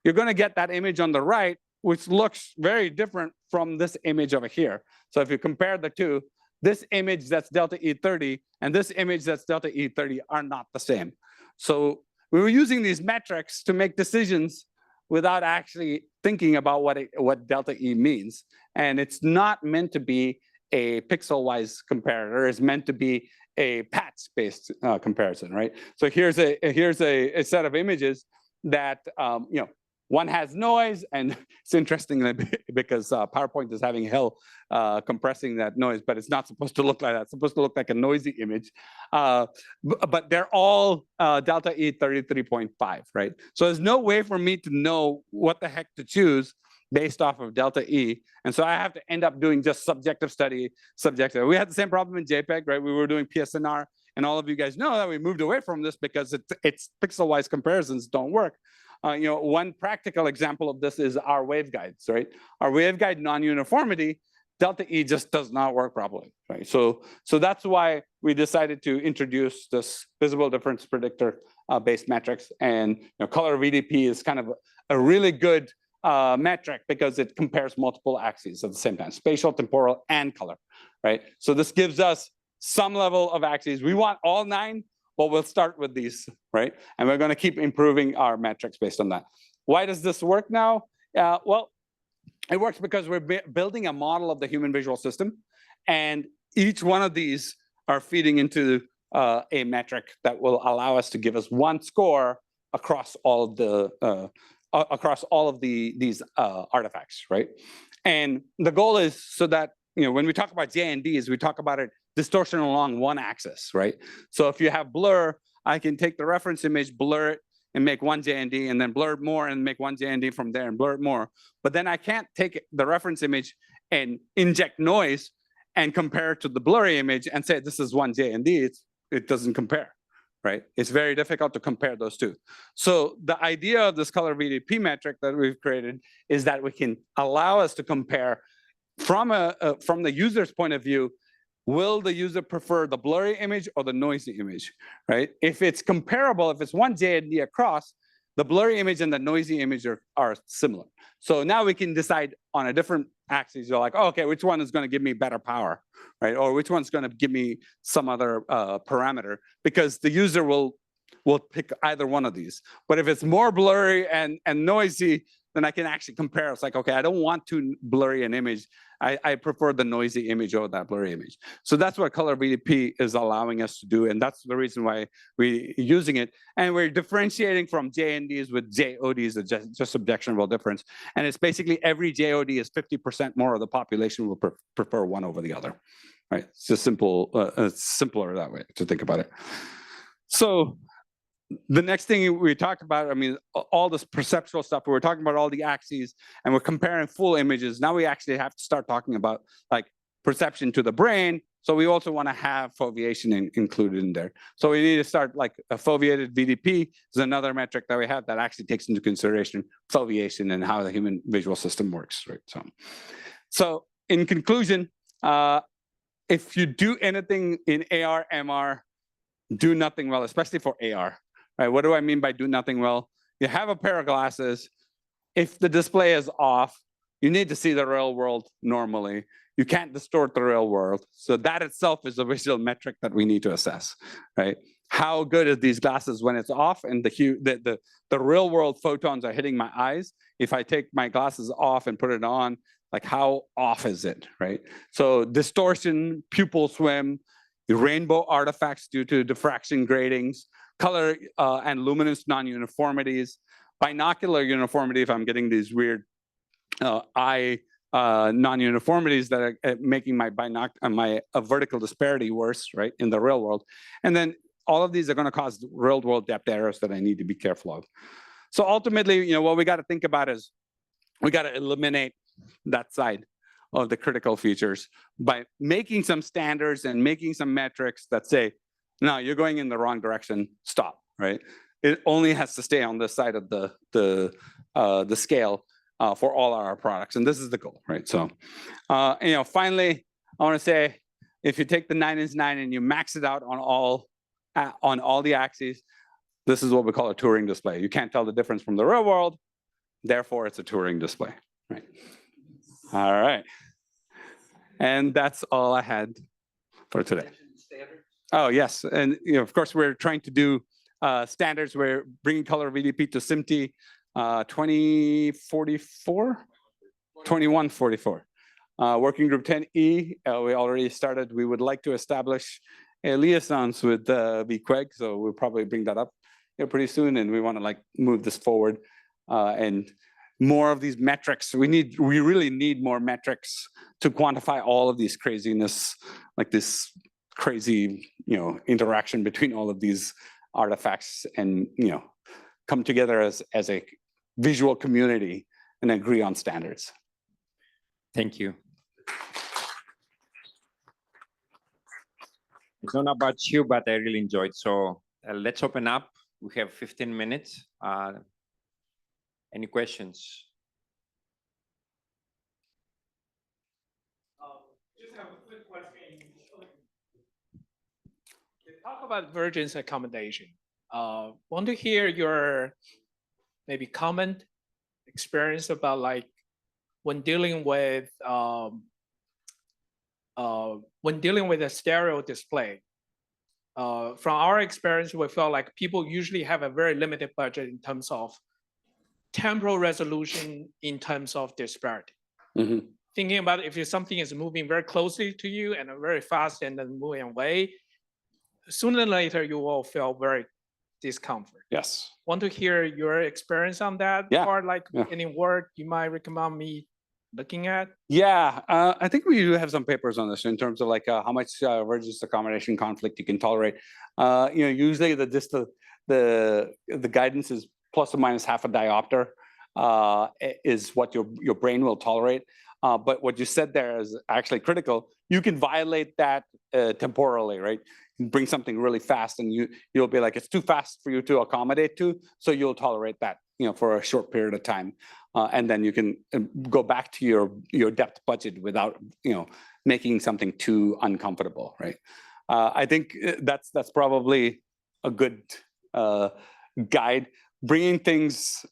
you're going to get that image on the right, which looks very different from this image over here. So if you compare the two, this image that's delta E30 and this image that's delta E30 are not the same. So we were using these metrics to make decisions without actually thinking about what delta E means. And it's not meant to be a pixel-wise comparator. It's meant to be a patch-based comparison, right? So here's a set of images that one has noise, and it's interesting because PowerPoint is having hell compressing that noise, but it's not supposed to look like that. It's supposed to look like a noisy image. But they're all delta E 33.5, right? So there's no way for me to know what the heck to choose based off of delta E. And so I have to end up doing just subjective study, subjective. We had the same problem in JPEG, right? We were doing PSNR, and all of you guys know that we moved away from this because it's pixel-wise comparisons don't work. One practical example of this is our waveguides, right? Our waveguide non-uniformity, delta E just does not work properly, right? So that's why we decided to introduce this visible difference predictor based metrics, and color VDP is kind of a really good metric because it compares multiple axes at the same time, spatial, temporal, and color, right? So this gives us some level of axes. We want all 9, but we'll start with these, right? And we're going to keep improving our metrics based on that. Why does this work now? Well, it works because we're building a model of the human visual system, and each one of these are feeding into a metric that will allow us to give us one score across all of these artifacts, right? And the goal is so that when we talk about JNDs, we talk about it distortion along one axis, right? So if you have blur, I can take the reference image, blur it, and make one JND, and then blur it more and make one JND from there and blur it more. But then I can't take the reference image and inject noise and compare it to the blurry image and say this is one JND. It doesn't compare, right? It's very difficult to compare those two. So the idea of this color VDP metric that we've created is that we can allow us to compare from the user's point of view. Will the user prefer the blurry image or the noisy image, right? If it's comparable, if it's one JND across, the blurry image and the noisy image are similar. So now we can decide on a different axis. You're like, oh, okay, which one is going to give me better power, right? Or which one's going to give me some other parameter, because the user will pick either one of these. But if it's more blurry and noisy, then I can actually compare. It's like, okay, I don't want too blurry an image. I prefer the noisy image over that blurry image. So that's what color VDP is allowing us to do. And that's the reason why we're using it. And we're differentiating from JNDs with JODs, just objectionable difference. And it's basically every JOD is 50% more of the population will prefer one over the other, right? It's just simple, it's simpler that way to think about it. So the next thing we talked about, I mean, all this perceptual stuff, we're talking about all the axes and we're comparing full images. Now we actually have to start talking about like perception to the brain. So we also want to have foveation included in there. So we need to start like a foveated VDP is another metric that we have that actually takes into consideration foveation and how the human visual system works, right? So in conclusion, if you do anything in AR, MR, do nothing well, especially for AR. Right, what do I mean by do nothing well? You have a pair of glasses. If the display is off, you need to see the real world normally. You can't distort the real world. So that itself is a visual metric that we need to assess, right? How good is these glasses when it's off and the real world photons are hitting my eyes? If I take my glasses off and put it on, like how off is it, right? So distortion, pupil swim, rainbow artifacts due to diffraction gratings, color and luminance non-uniformities, binocular uniformity if I'm getting these weird eye non-uniformities that are making my vertical disparity worse, right, in the real world. And then all of these are going to cause real world depth errors that I need to be careful of. So ultimately, what we got to think about is we got to eliminate that side of the critical features by making some standards and making some metrics that say, no, you're going in the wrong direction, stop, right? It only has to stay on this side of the scale for all our products. And this is the goal, right? So, finally, I want to say, if you take the 9x9 and you max it out on all the axes, this is what we call a Turing display. You can't tell the difference from the real world, therefore it's a Turing display, right? All right. And that's all I had for today. Oh, yes. And of course, we're trying to do standards. We're bringing color VDP to SMPTE 2144. Working group 10E, we already started. We would like to establish liaisons with VQEG, so we'll probably bring that up pretty soon. And we want to move this forward and more of these metrics. We really need more metrics to quantify all of these craziness, like this crazy, interaction between all of these artifacts, and come together as a visual community and agree on standards. Thank you. It's not about you, but I really enjoyed. So let's open up. We have 15 minutes. Any questions? Just have a quick question. Talk about vergence accommodation. Want to hear your maybe comment, experience about like when dealing with a stereo display. From our experience, we felt like people usually have a very limited budget in terms of temporal resolution, in terms of disparity. Mhm. Thinking about if something is moving very closely to you and very fast and then moving away, sooner or later you will feel very discomfort. Yes. Want to hear your experience on that Yeah, part, like yeah. any work you might recommend me looking at? Yeah, I think we do have some papers on this in terms of like how much vergence accommodation conflict you can tolerate. Usually the guidance is plus or minus half a diopter is what your brain will tolerate. But what you said there is actually critical. You can violate that temporally, right? You bring something really fast, and you'll be like, it's too fast for you to accommodate to, so you'll tolerate that, for a short period of time. And then you can go back to your depth budget without making something too uncomfortable, right? I think that's probably a good guide. Bringing things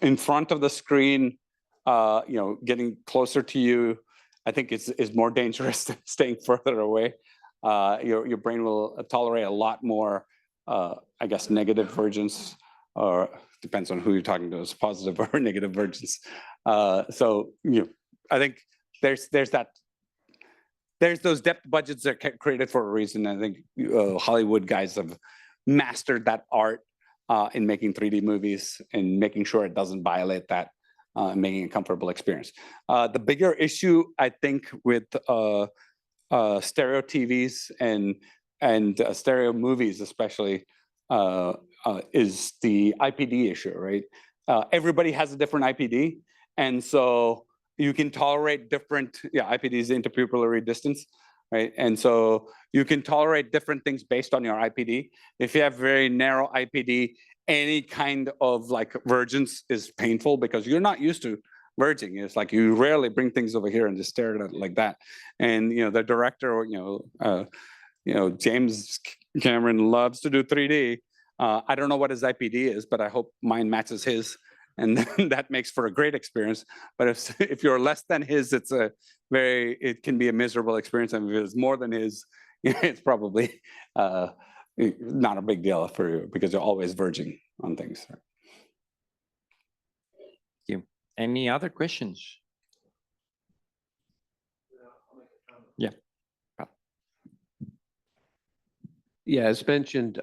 in front of the screen, getting closer to you, I think is more dangerous than staying further away. Your brain will tolerate a lot more, I guess, negative vergence, or depends on who you're talking to, is positive or negative vergence. So I think there's those depth budgets that get created for a reason. I think Hollywood guys have mastered that art in making 3D movies and making sure it doesn't violate that, and making a comfortable experience. The bigger issue, I think, with stereo TVs and stereo movies especially, is the IPD issue, right? Everybody has a different IPD, and so you can tolerate different, IPD is interpupillary distance, right? And so you can tolerate different things based on your IPD. If you have very narrow IPD, any kind of like vergence is painful because you're not used to verging. It's like you rarely bring things over here and just stare at it like that. And the director, James Cameron loves to do 3D. I don't know what his IPD is, but I hope mine matches his, and then that makes for a great experience. But if you're less than his, it can be a miserable experience. And if it's more than his, it's probably not a big deal for you because you're always verging on things. Thank you. Any other questions? Yeah. Yeah, as mentioned,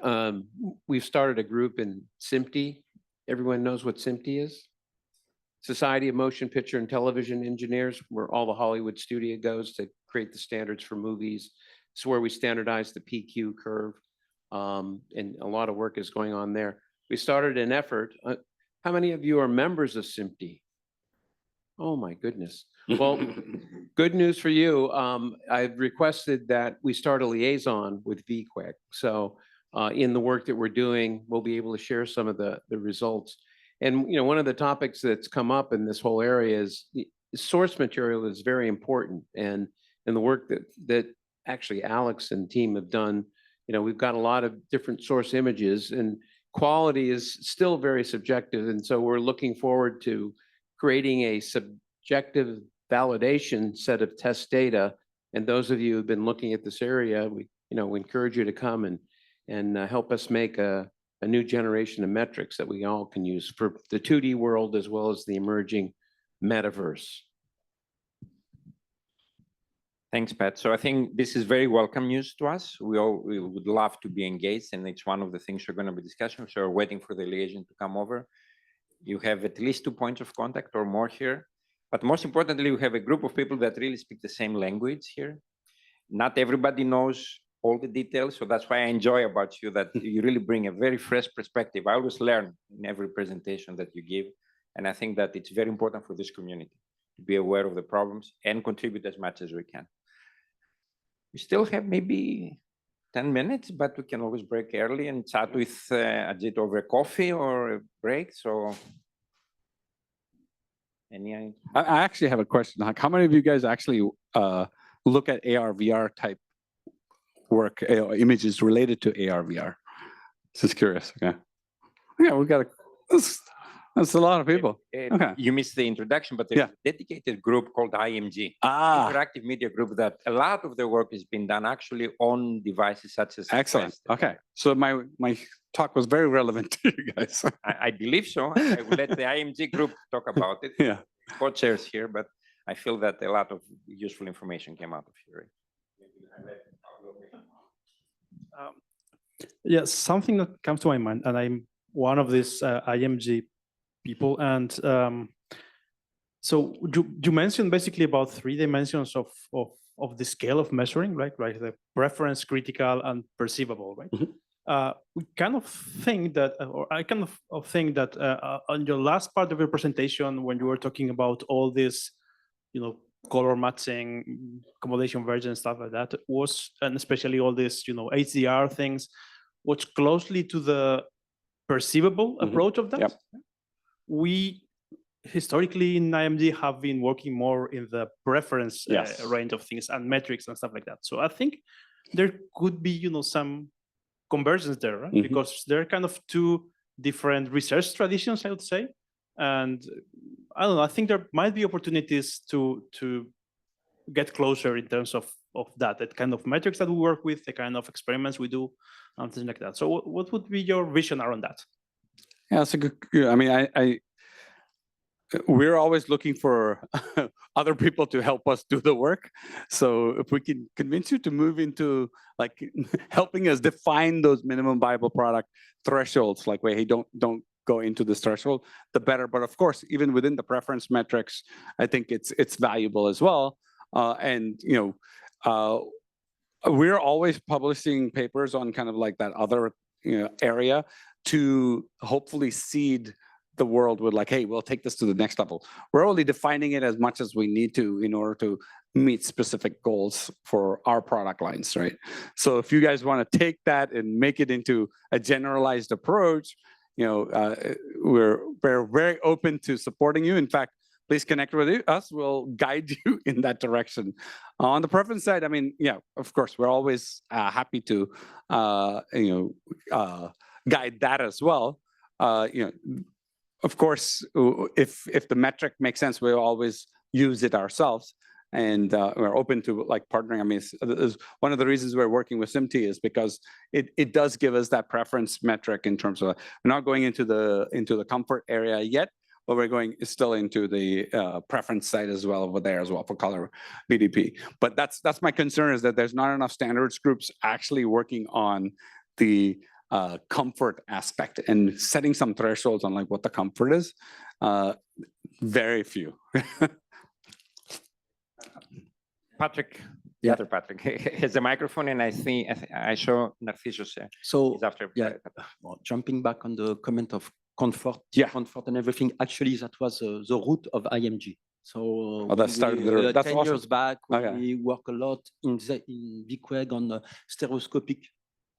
we've started a group in SMPTE. Everyone knows what SMPTE is? Society of Motion Picture and Television Engineers, where all the Hollywood studio goes to create the standards for movies. It's where we standardize the PQ curve, and a lot of work is going on there. We started an effort. How many of you are members of SMPTE? Oh my goodness. Well, good news for you. I've requested that we start a liaison with VQEG. So in the work that we're doing, we'll be able to share some of the results. And one of the topics that's come up in this whole area is source material is very important. And the work that actually Alex and team have done, we've got a lot of different source images, and quality is still very subjective. And so we're looking forward to creating a subjective validation set of test data. And those of you who've been looking at this area, we encourage you to come and help us make a new generation of metrics that we all can use for the 2D world as well as the emerging metaverse. Thanks, Pat. So I think this is very welcome news to us. We would love to be engaged, and it's one of the things we're going to be discussing. So we're waiting for the liaison to come over. You have at least 2 points of contact or more here. But most importantly, we have a group of people that really speak the same language here. Not everybody knows all the details, so that's why I enjoy about you that you really bring a very fresh perspective. I always learn in every presentation that you give, and I think that it's very important for this community to be aware of the problems and contribute as much as we can. We still have maybe 10 minutes, but we can always break early and chat with Ajit over a coffee or a break. So, I actually have a question. Like, how many of you guys actually look at AR, VR type work, images related to AR, VR? Just curious. Yeah, we got That's a lot of people. Okay. You missed the introduction, but Yeah. there's a dedicated group called IMG, Ah, Interactive Media Group, that a lot of the work has been done actually on devices such as excellent. Quest. Okay. So my talk was very relevant to you guys. I believe so. I will let the IMG group talk about it. Yeah. Co-chairs here, but I feel that a lot of useful information came out of here. Yes, something that comes to my mind, and I'm one of these IMG people, and so you mentioned basically about 3 dimensions of the scale of measuring, right? Right, the preference, critical, and perceivable, right? We kind of think that, or I kind of think that on your last part of your presentation, when you were talking about all this, color matching, accommodation version, stuff like that, was, and especially all this, HDR things, was closely to the perceivable approach of that. Yep. We historically in IMG have been working more in the preference Yes. range of things and metrics and stuff like that. So I think there could be, some convergence there, right? Mhm. Because they're kind of 2 different research traditions, I would say. And I don't know, I think there might be opportunities to get closer in terms of that kind of metrics that we work with, the kind of experiments we do, and things like that. So what would be your vision around that? Yeah, that's a good. I mean, we're always looking for other people to help us do the work. So if we can convince you to move into like helping us define those minimum viable product thresholds, like, wait, hey, don't go into this threshold, the better. But of course, even within the preference metrics, I think it's valuable as well. And we're always publishing papers on kind of like that other area to hopefully seed the world with like, hey, we'll take this to the next level. We're only defining it as much as we need to in order to meet specific goals for our product lines, right? So if you guys want to take that and make it into a generalized approach, we're very open to supporting you. In fact, please connect with us. We'll guide you in that direction. On the preference side, I mean, yeah, of course, we're always happy to, guide that as well. Of course, if the metric makes sense, we'll always use it ourselves, and we're open to like partnering. I mean, it's one of the reasons we're working with SIMT is because it does give us that preference metric in terms of we're not going into the comfort area yet, but we're going still into the preference side as well over there as well for color BDP. But that's my concern, is that there's not enough standards groups actually working on the comfort aspect and setting some thresholds on like what the comfort is. Very few. Patrick, the Yeah. other Patrick, has the microphone, and I think I saw Narciso's So is after. yeah, well, jumping back on the comment of comfort, Yeah. comfort and everything. Actually, that was the root of IMG. So Oh, that started there. That's 10 awesome. years back, Okay. we work a lot in VQEG on stereoscopic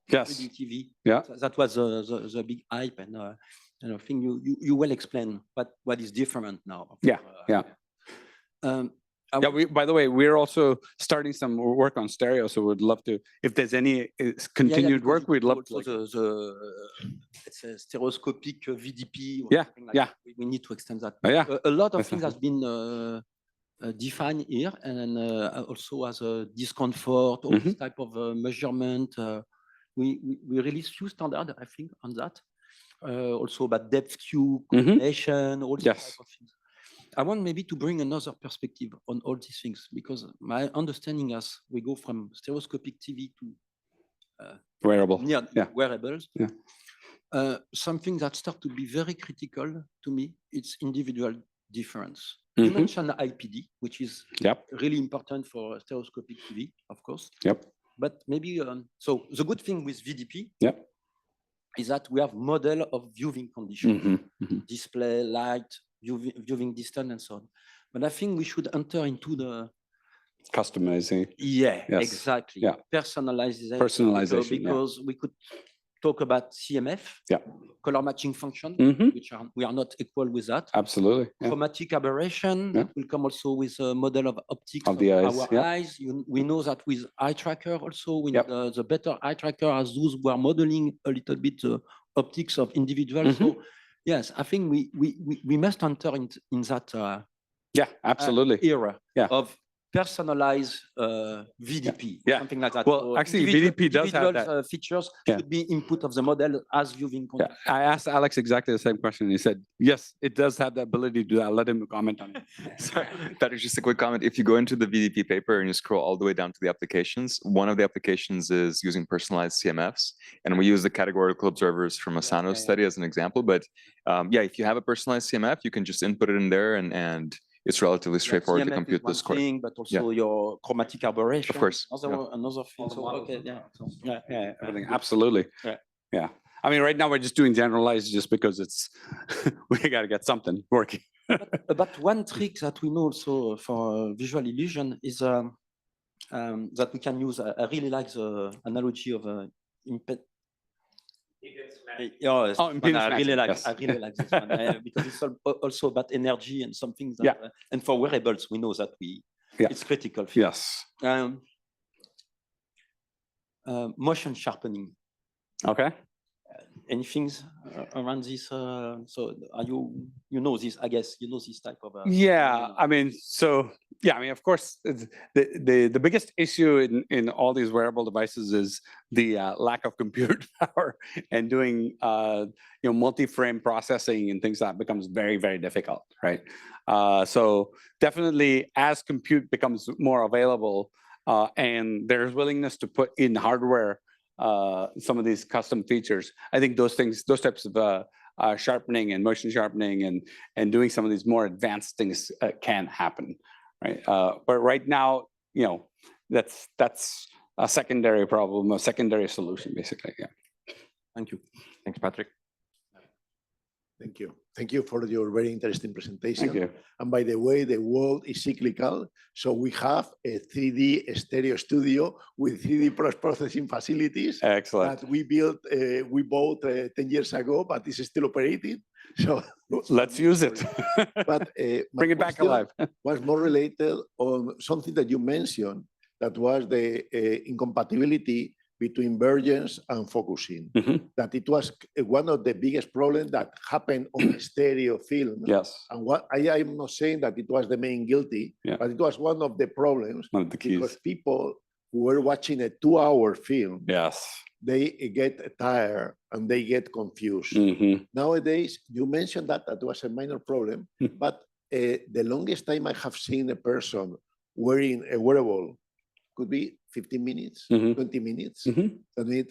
Yes. 3D TV. Yeah. That was the big hype, and I think you well explain what is different now. Yeah, yeah. Yeah, by the way, we're also starting some work on stereo, so we'd love to, if there's any continued work, we'd love to. It's a stereoscopic VDP. Or Yeah, something like yeah. that. We need to extend that. Yeah. A lot of That's things has been defined here, and also as a discomfort, all this type of measurement. We release few standards, I think, on that. Also about depth Q, combination, all these Yes. type of things. I want maybe to bring another perspective on all these things, because my understanding as we go from stereoscopic TV to Wearable. near Yeah. wearables, Yeah. Something that starts to be very critical to me, it's individual difference. You mentioned IPD, which is Yep. really important for stereoscopic TV, of course. Yep. But maybe, so the good thing with VDP Yep. is that we have model of viewing conditions, Mm-hmm. display, light, viewing distance, and so on. But I think we should enter into the Customizing. yes. Exactly. Yeah. Personalization. Personalization, yeah. Because we could talk about CMF, Yeah. color matching function, Mhm. which we are not equal with that. Absolutely. Yeah. Chromatic aberration that will come also with a model of optics Of the eyes, our yeah. eyes. We know that with eye tracker also, we Yep. need the better eye tracker as those who are modeling a little bit optics of individuals. Mm-hmm. So Yes, I think we must enter in that Yeah, absolutely. era Yeah. of personalized VDP, Yeah. something like that. Well, So actually, individual- VDP does have individual, that. features Yeah. should be input of the model as you've Yeah, encountered. I asked Alex exactly the same question. He said, yes, it does have the ability to do that. I'll let him comment on it. Sorry, that is just a quick comment. If you go into the VDP paper and you scroll all the way down to the applications, one of the applications is using personalized CMFs. And we use the categorical observers from a Sanos study as an example. But yeah, if you have a personalized CMF, you can just input it in there and it's relatively straightforward to CMF is compute the one score. thing, but also your chromatic aberration. Of course. Another field. So, okay, yeah. Yeah, everything. Absolutely. Yeah. Yeah. I mean, right now we're just doing generalized just because it's, we got to get something working. But one trick that we know also for visual illusion is that we can use. I really like the analogy of yeah, Oh, impedance I really matching, like. yes. I really like this one because it's also about energy and some things. That, Yeah. And for wearables, we know that Yeah. it's critical. Yes. Motion sharpening. Okay. Anything around this? So are you know this? I guess you know this type of. Yeah, I mean, so yeah, I mean, of course, the biggest issue in all these wearable devices is the lack of compute power and doing multi-frame processing and things that becomes very, very difficult, right? So definitely, as compute becomes more available and there's willingness to put in hardware some of these custom features, I think those types of sharpening and motion sharpening and doing some of these more advanced things can happen, right? But right now, that's a secondary problem, a secondary solution, basically. Yeah. Thank you. Thanks, Patrick. Thank you. Thank you for your very interesting presentation. Thank you. And by the way, the world is cyclical. So we have a 3D stereo studio with 3D post-processing facilities Excellent. that we bought 10 years ago, but it's still operating. So let's use it. But bring it back alive. Was more related on something that you mentioned, that was the incompatibility between vergence and focusing. That it was one of the biggest problems that happened on stereo film. Yes. And what I'm not saying that it was the main guilty, but it was one of the problems. One of the keys. Because people who were watching a 2-hour film, yes, they get tired and they get confused. Nowadays, you mentioned that was a minor problem, but the longest time I have seen a person wearing a wearable could be 15 minutes, 20 minutes. I mean,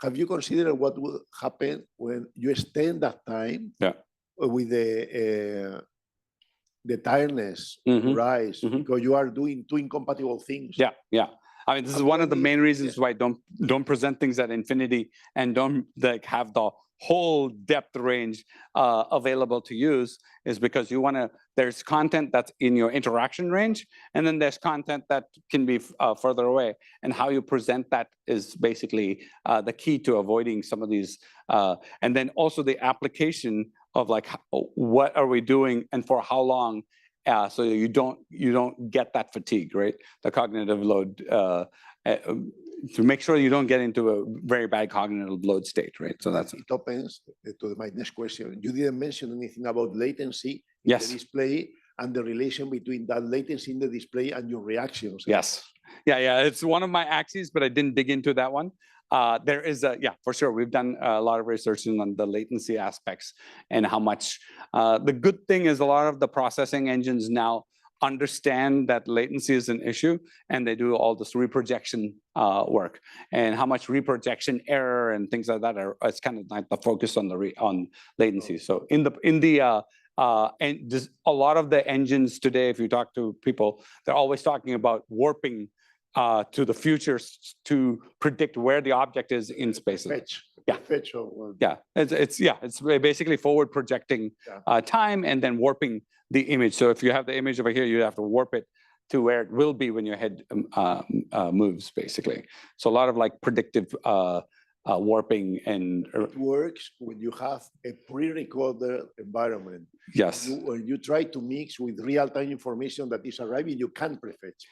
have you considered what will happen when you extend that time with the tiredness rise because you are doing two incompatible things? Yeah, yeah. I mean, this is one of the main reasons why don't present things at infinity and don't have the whole depth range available to use, is because you want to, there's content that's in your interaction range, and then there's content that can be further away. And how you present that is basically the key to avoiding some of these. And then also the application of like, what are we doing and for how long? So you don't get that fatigue, right? The cognitive load, to make sure you don't get into a very bad cognitive load state, right? So that's it. Opens to my next question. You didn't mention anything about latency in yes. the display and the relation between that latency in the display and your reactions. Yes. Yeah. It's one of my axes, but I didn't dig into that one. There is for sure. We've done a lot of research on the latency aspects and how much. The good thing is a lot of the processing engines now understand that latency is an issue, and they do all this reprojection work, and how much reprojection error and things like that are. It's kind of like the focus on on latency. So and a lot of the engines today, if you talk to people, they're always talking about warping to the future to predict where the object is in space. Fetch. Yeah. Fetch. It's basically forward projecting time and then warping the image. So if you have the image over here, you have to warp it to where it will be when your head moves, basically. So a lot of like predictive warping and it works when you have a pre-recorded environment. Yes. When you try to mix with real-time information that is arriving, you can prefetch.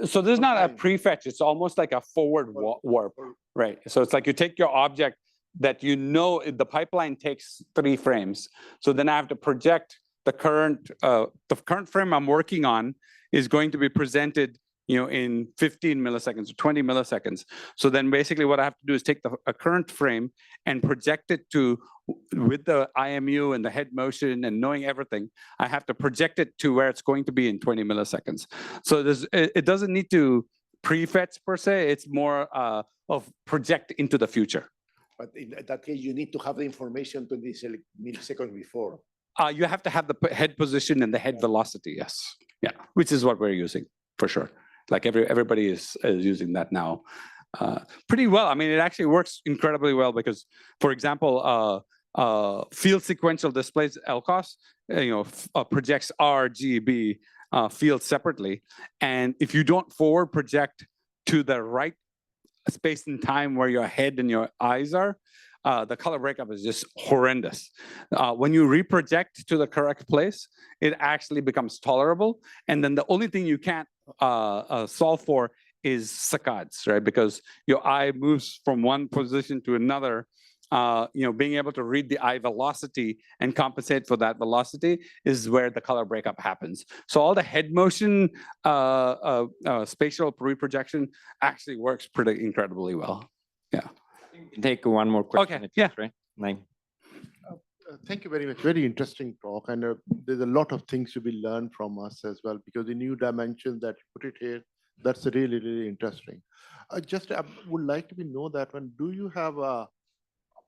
So there's not a prefetch. It's almost like a forward warp, right? So it's like you take your object that you know the pipeline takes 3 frames. So then I have to project the current frame I'm working on is going to be presented, in 15 milliseconds or 20 milliseconds. So then basically what I have to do is take a current frame and project it with the IMU and the head motion and knowing everything, I have to project it to where it's going to be in 20 milliseconds. So it doesn't need to prefetch per se, it's more of project into the future. But in that case, you need to have the information 20 milliseconds before. You have to have the head position and the head velocity, yes. Yeah, which is what we're using for sure. Like everybody is using that now pretty well. I mean, it actually works incredibly well because, for example, field sequential displays LCOS, projects RGB fields separately. And if you don't forward project to the right space and time where your head and your eyes are, the color breakup is just horrendous. When you reproject to the correct place, it actually becomes tolerable. And then the only thing you can't solve for is saccades, right? Because your eye moves from one position to another. Being able to read the eye velocity and compensate for that velocity is where the color breakup happens. So all the head motion, spatial reprojection actually works pretty incredibly well. Yeah. Take one more question. Okay, yeah. Right? 9. Thank you very much. Very interesting talk. And there's a lot of things to be learned from us as well, because the new dimensions that you put it here, that's really, really interesting. I would like to know that one, do you have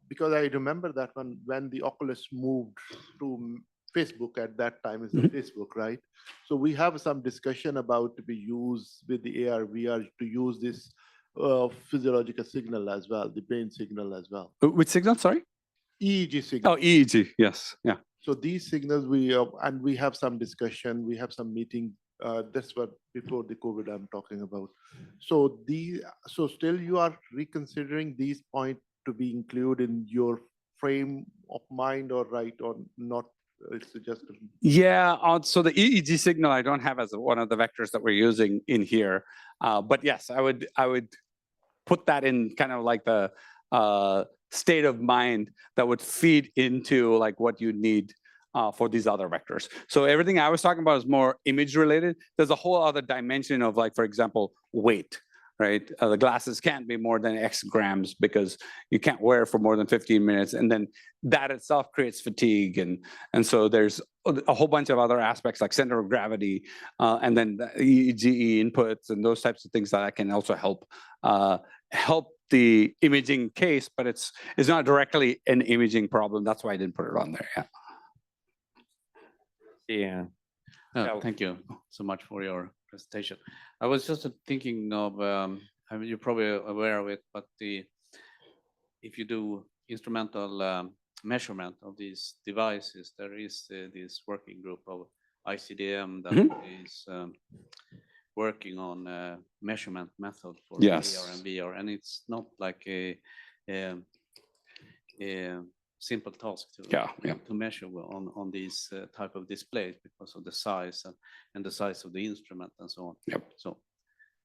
because I remember that when the Oculus moved to Facebook at that time, it's Facebook, right? So we have some discussion about to be used with the AR, VR to use this physiological signal as well, the brain signal as well. Which signal, sorry? EEG signal. Oh, EEG, yes, yeah. So these signals we have some discussion, we have some meeting. That's what before the COVID I'm talking about. So still you are reconsidering these points to be included in your frame of mind, or right or not? It's just yeah. So the EEG signal I don't have as one of the vectors that we're using in here, but yes, I would put that in kind of like the state of mind that would feed into like what you need for these other vectors. So everything I was talking about is more image related. There's a whole other dimension of, like, for example, weight, right? The glasses can't be more than X grams because you can't wear it for more than 15 minutes. And then that itself creates fatigue. And so there's a whole bunch of other aspects like center of gravity, and then the EEG inputs and those types of things that can also help the imaging case, but it's not directly an imaging problem. That's why I didn't put it on there. Yeah. Thank you so much for your presentation. I was just thinking of, I mean, you're probably aware of it, but if you do instrumental measurement of these devices, there is this working group of ICDM that is working on measurement method for AR and VR, and it's not like a simple task to measure on these type of displays because of the size and the size of the instrument and so on. So,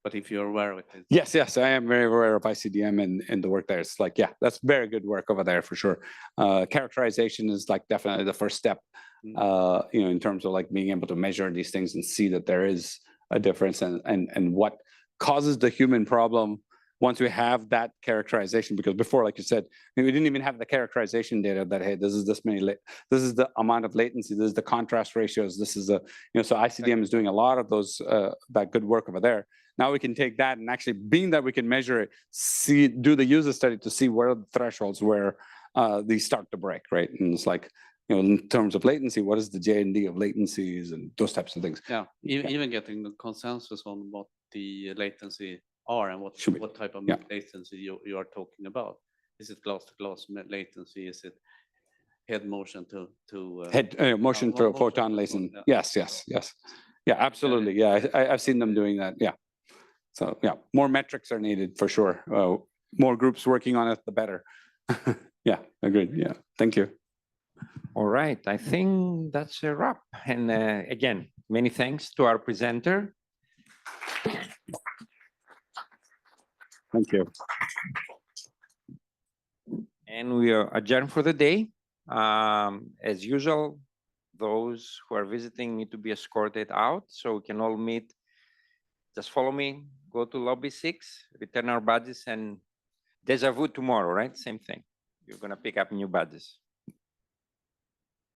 but if you're aware of it. Yes, I am very aware of ICDM and the work there. It's like, yeah, that's very good work over there for sure. Characterization is like definitely the first step, in terms of like being able to measure these things and see that there is a difference and what causes the human problem once we have that characterization. Because before, like you said, we didn't even have the characterization data that, hey, this is this many, this is the amount of latency, this is the contrast ratios, this is so ICDM is doing a lot of those, that good work over there. Now we can take that and actually, being that we can measure it, do the user study to see where are the thresholds where these start to break, right? And it's like, in terms of latency, what is the J&D of latencies and those types of things? Yeah, even getting the consensus on what the latency are and what type of latency you are talking about. Is it glass-to-glass latency? Is it head motion to head motion to photon latency? Yes. Yeah, absolutely. Yeah, I've seen them doing that. Yeah. So yeah, more metrics are needed for sure. More groups working on it, the better. Yeah, agreed. Yeah, thank you. All right, I think that's a wrap. And again, many thanks to our presenter. Thank you. And we are adjourned for the day. As usual, those who are visiting need to be escorted out, so we can all meet. Just follow me, go to lobby 6, return our badges, and deja vu tomorrow, right? Same thing. You're gonna pick up new badges.